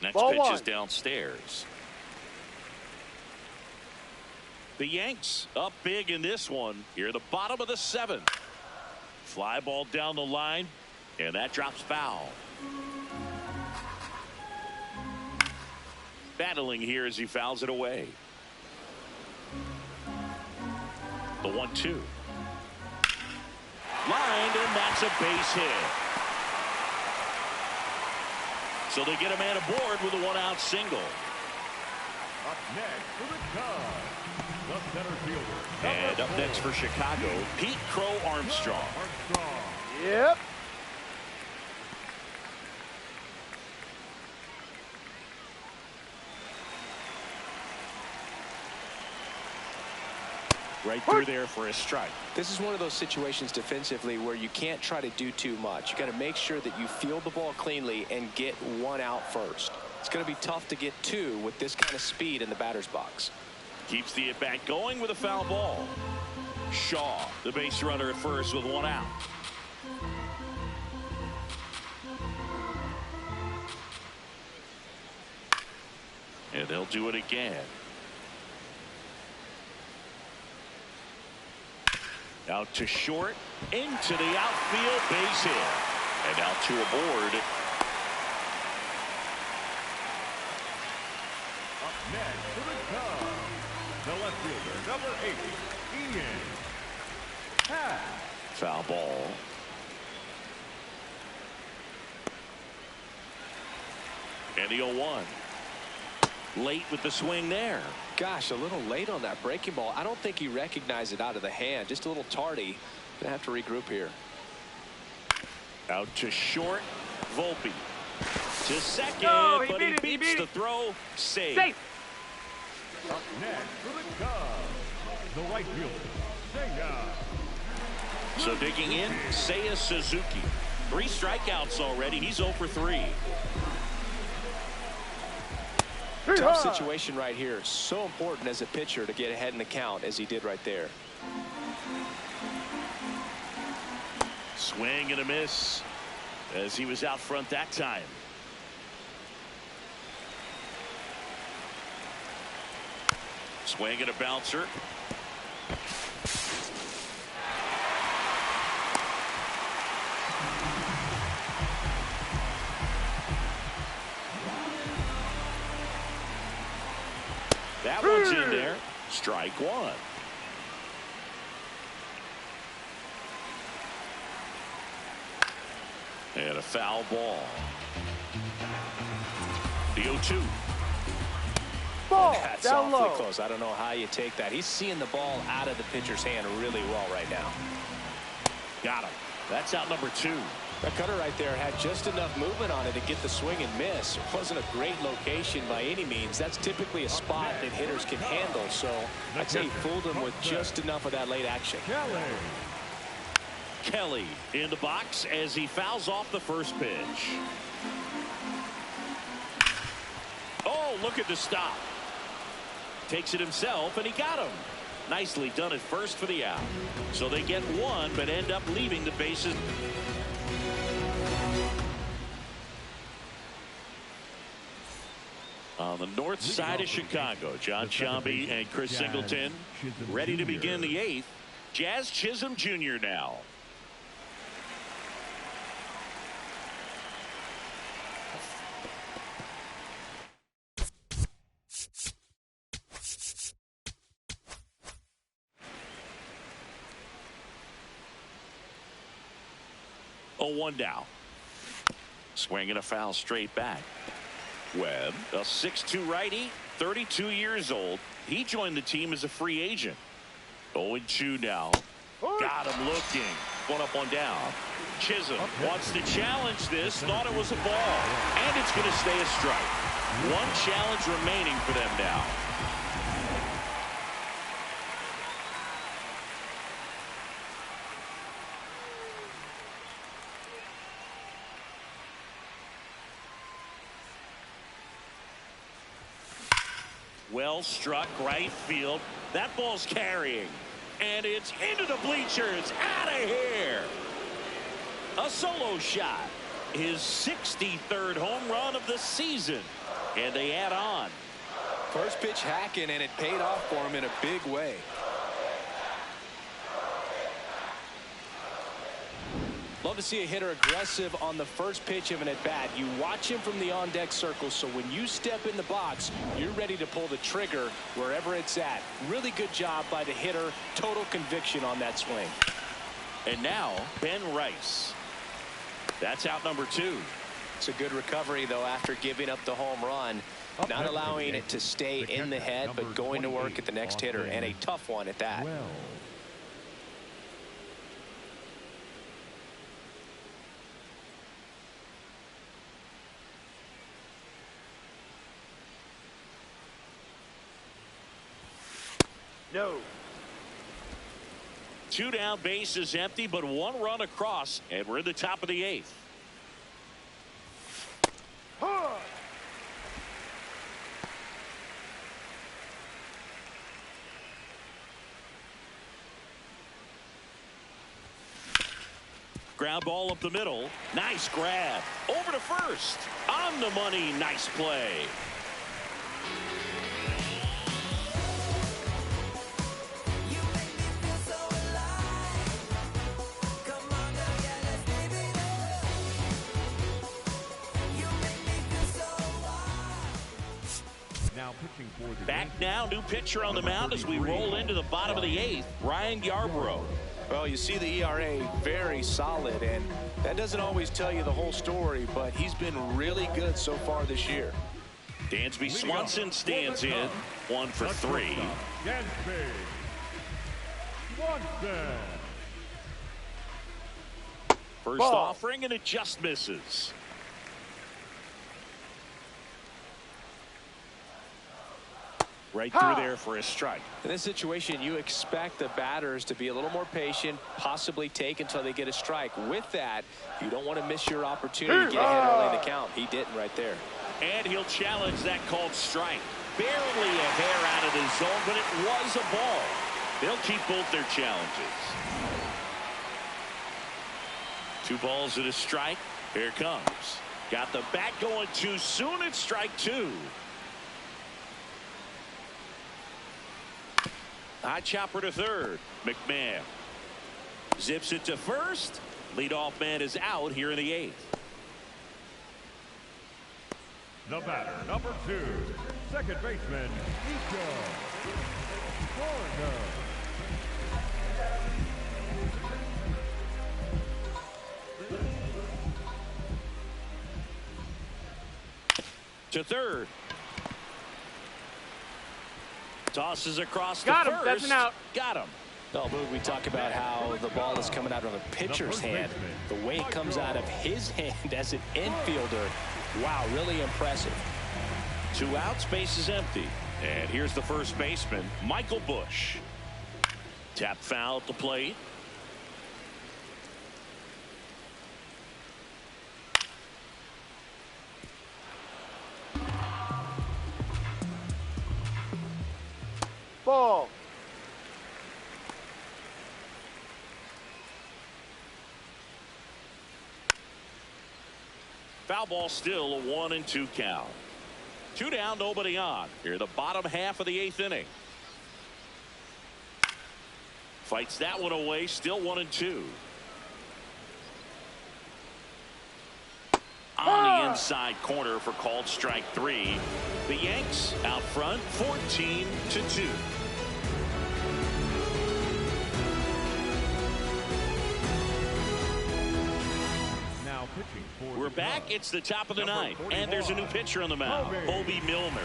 Next Ball pitch one. is downstairs. The Yanks up big in this one. Here, the bottom of the 7th. Fly ball down the line, and that drops foul. Battling here as he fouls it away. The 1-2. Lined, and that's a base hit. So they get a man aboard with a 1-out single. Up next for the Cubs, the center fielder. And up next for Chicago, Pete Crow Armstrong. Yep. Right through there for a strike. This is one of those situations defensively where you can't try to do too much. You got to make sure that you field the ball cleanly and get 1 out first. It's going to be tough to get 2 with this kind of speed in the batter's box. Keeps the at-bat going with a foul ball. Shaw, the base runner at first with 1 out. And they'll do it again. Out to short, into the outfield, base hit. And now 2 aboard. Up next for the Cubs, the left fielder, number 8, Ian Happ. Foul ball. And the 0-1. Late with the swing there. Gosh, a little late on that breaking ball. I don't think he recognized it out of the hand. Just a little tardy. Gonna have to regroup here. Out to short. Volpe to second, No, he but beat he it, he beats beat the it. throw. Safe. Safe. Up next for the Cubs, the right fielder, Seiya. So digging in, Seiya Suzuki. 3 strikeouts already. He's 0 for 3. Tough situation right here. So important as a pitcher to get ahead in the count as he did right there. Swing and a miss as he was out front that time. Swing and a bouncer. That one's in there. Strike 1. And a foul ball. The 0-2. Ball That's down awfully low. close. I don't know how you take that. He's seeing the ball out of the pitcher's hand really well right now. Got him. That's out number 2. That cutter right there had just enough movement on it to get the swing and miss. It wasn't a great location by any means. That's typically a spot that hitters can handle. So I'd say he fooled him with just enough of that late action. Kelly in the box as he fouls off the first pitch. Oh, look at the stop. Takes it himself, and he got him. Nicely done at first for the out. So they get 1, but end up leaving the bases. On the north side of Chicago, John Sciambi and Chris Singleton ready to begin the 8th. Jazz Chisholm Jr. now. Oh, 1 down. Swinging a foul straight back. Webb, a 6'2 righty, 32 years old. He joined the team as a free agent. 0-2 now. Got him looking. one up, one down. Chisholm wants to challenge this, thought it was a ball, and it's going to stay a strike. One challenge remaining for them now. Well struck right field. That ball's carrying. And it's into the bleachers. Out of here. A solo shot. His 63rd home run of the season. And they add on. First pitch hacking, and it paid off for him in a big way. Love to see a hitter aggressive on the first pitch of an at-bat. You watch him from the on-deck circle, so when you step in the box, you're ready to pull the trigger wherever it's at. Really good job by the hitter. Total conviction on that swing. And now, Ben Rice. That's out number 2. It's a good recovery, though, after giving up the home run. Not allowing it to stay in the head, but going to work at the next hitter, and a tough one at that. No. 2 down, base is empty, but 1 run across, and we're in the top of the 8th. Ground ball up the middle. Nice grab. Over to first. On the money. Nice play. Back now, new pitcher on the mound as we roll into the bottom of the 8th, Ryan Yarbrough. Well, you see the ERA very solid, and that doesn't always tell you the whole story, but he's been really good so far this year. Dansby Swanson stands in, 1 for 3. Dansby Swanson. First offering, and it just misses. Right through there for a strike. In this situation, you expect the batters to be a little more patient, possibly take until they get a strike. With that, you don't want to miss your opportunity to get ahead early in the count. He didn't right there. And he'll challenge that called strike. Barely a hair out of the zone, but it was a ball. They'll keep both their challenges. 2 balls and a strike. Here it comes. Got the bat going too soon. It's strike 2. High chopper to third. McMahon zips it to first. Leadoff man is out here in the 8th. The batter, number 2, second baseman, Nico Gordon. To third. Tosses across Got to him. first. That's an out. Got him. Well, Boog, we talk about how the ball is coming out of a pitcher's hand. The way it comes out of his hand as an infielder. Wow, really impressive. 2 outs, base is empty. And here's the first baseman, Michael Busch. Tap foul at the plate. Ball. Foul ball, still a 1-2 count. 2 down, nobody on. Here the bottom half of the 8th inning. Fights that one away, still 1-2. On the inside corner for called strike 3. The Yanks out front 14-2. Now pitching for We're back. It's the top of the 9th, and there's a new pitcher on the mound, Bobby Milner.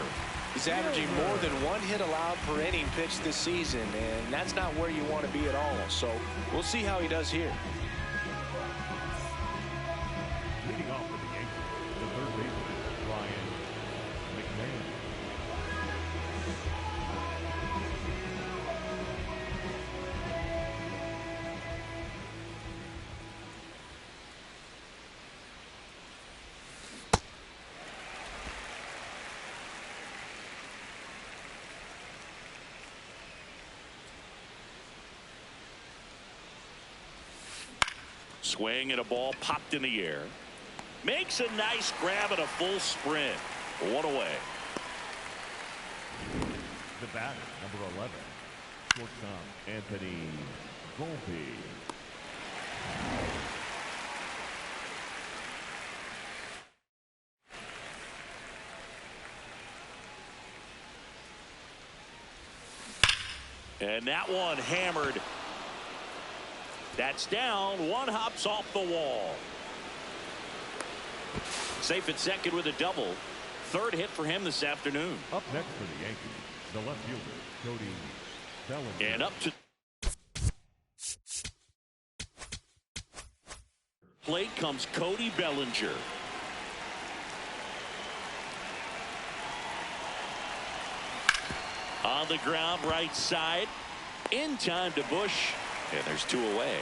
He's averaging more than 1 hit allowed per inning pitched this season, and that's not where you want to be at all. So we'll see how he does here. Swing and a ball popped in the air. Makes a nice grab and a full sprint. One away. The batter, number 11, shortstop Anthony Volpe. And that one hammered. That's down. One hops off the wall. Safe at second with a double. Third hit for him this afternoon. Up next for the Yankees, the left fielder, Shota Imanaga. And up to plate comes Cody Bellinger. On the ground, right side. In time to Bush. And there's two away.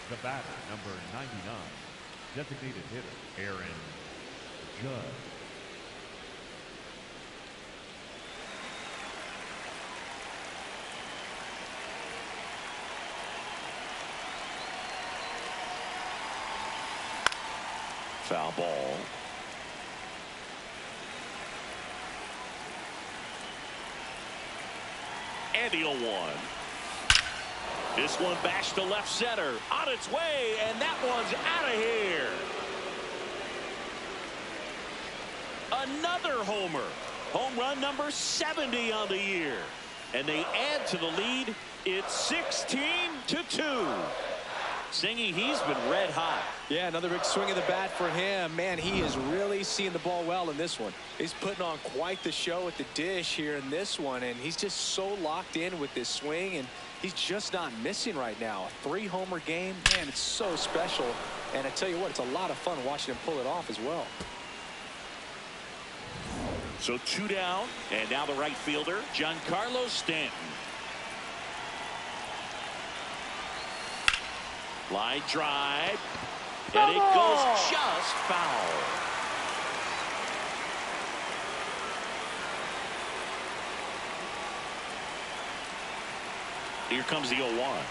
The batter, number 99, designated hitter, Aaron Judge. Foul ball. And the 0-1. This one bashed to left center. On its way, and that one's out of here. Another homer. Home run number 70 on the year. And they add to the lead. It's 16-2. Singy, he's been red hot. Yeah, another big swing of the bat for him. Man, he is really seeing the ball well in this one. He's putting on quite the show at the dish here in this one, and he's just so locked in with this swing, and he's just not missing right now. A 3-homer game, man, it's so special. And I tell you what, it's a lot of fun watching him pull it off as well. So 2 down, and now the right fielder, Giancarlo Stanton. Line drive, and it goes just foul. Here comes the 0-1.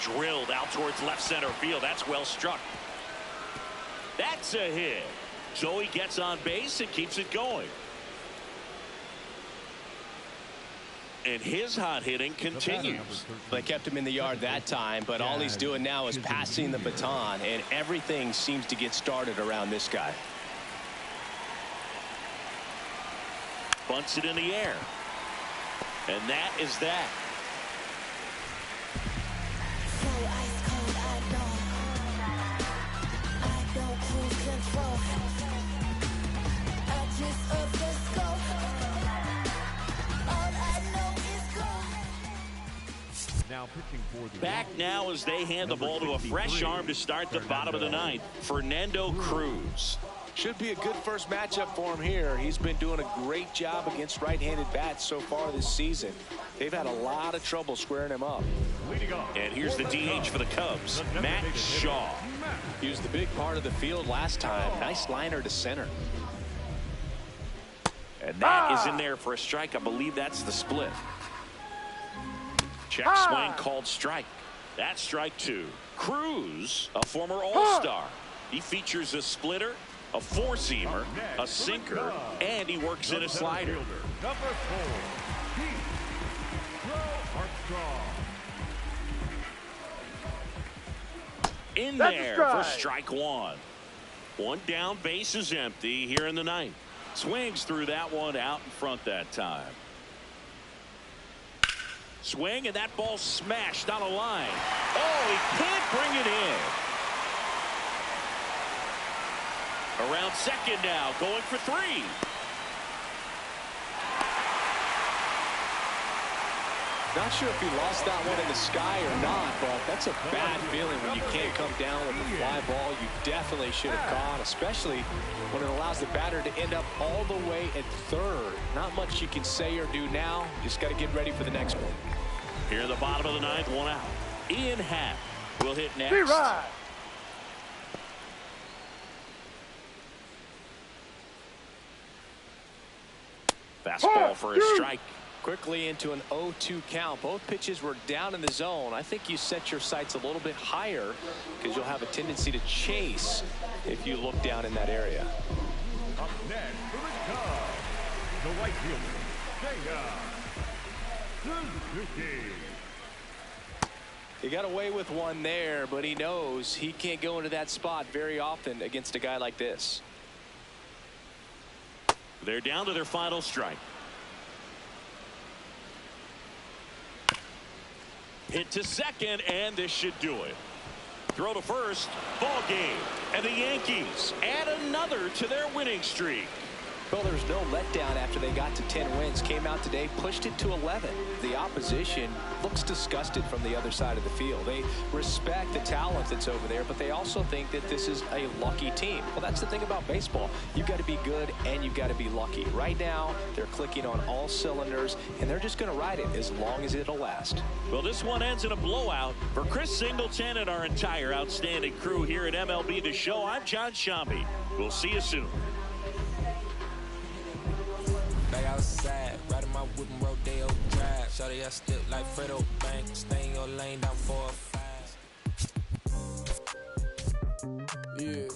Drilled out towards left center field. That's well struck. That's a hit. So he gets on base and keeps it going. And his hot hitting continues. They kept him in the yard that time, but all he's doing now is passing the baton, and everything seems to get started around this guy. Bunts it in the air. And that is that. Now pitching for the Back now as they hand the ball to a fresh arm to start the bottom of the ninth, Fernando Cruz. Should be a good first matchup for him here. He's been doing a great job against right-handed bats so far this season. They've had a lot of trouble squaring him up. And here's the DH for the Cubs, Matt Shaw. He was the big part of the field last time. Nice liner to center. And that is in there for a strike. I believe that's the split. Check swing called strike. That's strike 2. Cruz, a former All-Star. He features a splitter, a four-seamer, a sinker, and he works in a slider. Number 4, Armstrong. In there for strike 1. One down, base is empty here in the ninth. Swings through that one out in front that time. Swing, and that ball smashed on a line. Oh, he can't bring it in. Around second now, going for 3. Not sure if he lost that one in the sky or not, but that's a bad feeling when you can't come down with a fly ball. You definitely should have caught, especially when it allows the batter to end up all the way at third. Not much you can say or do now. Just got to get ready for the next one. Here in the bottom of the ninth, 1 out. Ian Happ will hit next. Fastball for a strike. quickly into an 0-2 count. Both pitches were down in the zone. I think you set your sights a little bit higher because you'll have a tendency to chase if you look down in that area. Up next for the Cubs, the right fielder, Suzuki. He got away with one there, but he knows he can't go into that spot very often against a guy like this. They're down to their final strike. Hit to second, and this should do it. Throw to first, ball game. And the Yankees add another to their winning streak. Well, there's no letdown after they got to 10 wins. Came out today, pushed it to 11. The opposition looks disgusted from the other side of the field. They respect the talent that's over there, but they also think that this is a lucky team. Well, that's the thing about baseball. You've got to be good and you've got to be lucky. Right now, they're clicking on all cylinders, and they're just going to ride it as long as it'll last. Well, this one ends in a blowout. For Chris Singleton and our entire outstanding crew here at MLB The Show, I'm John Shambi. We'll see you soon. Back outside, riding my whip and Rodeo Drive. Shawty, I step like Fredo Bank. Stay in your lane down 4 or 5. Yeah.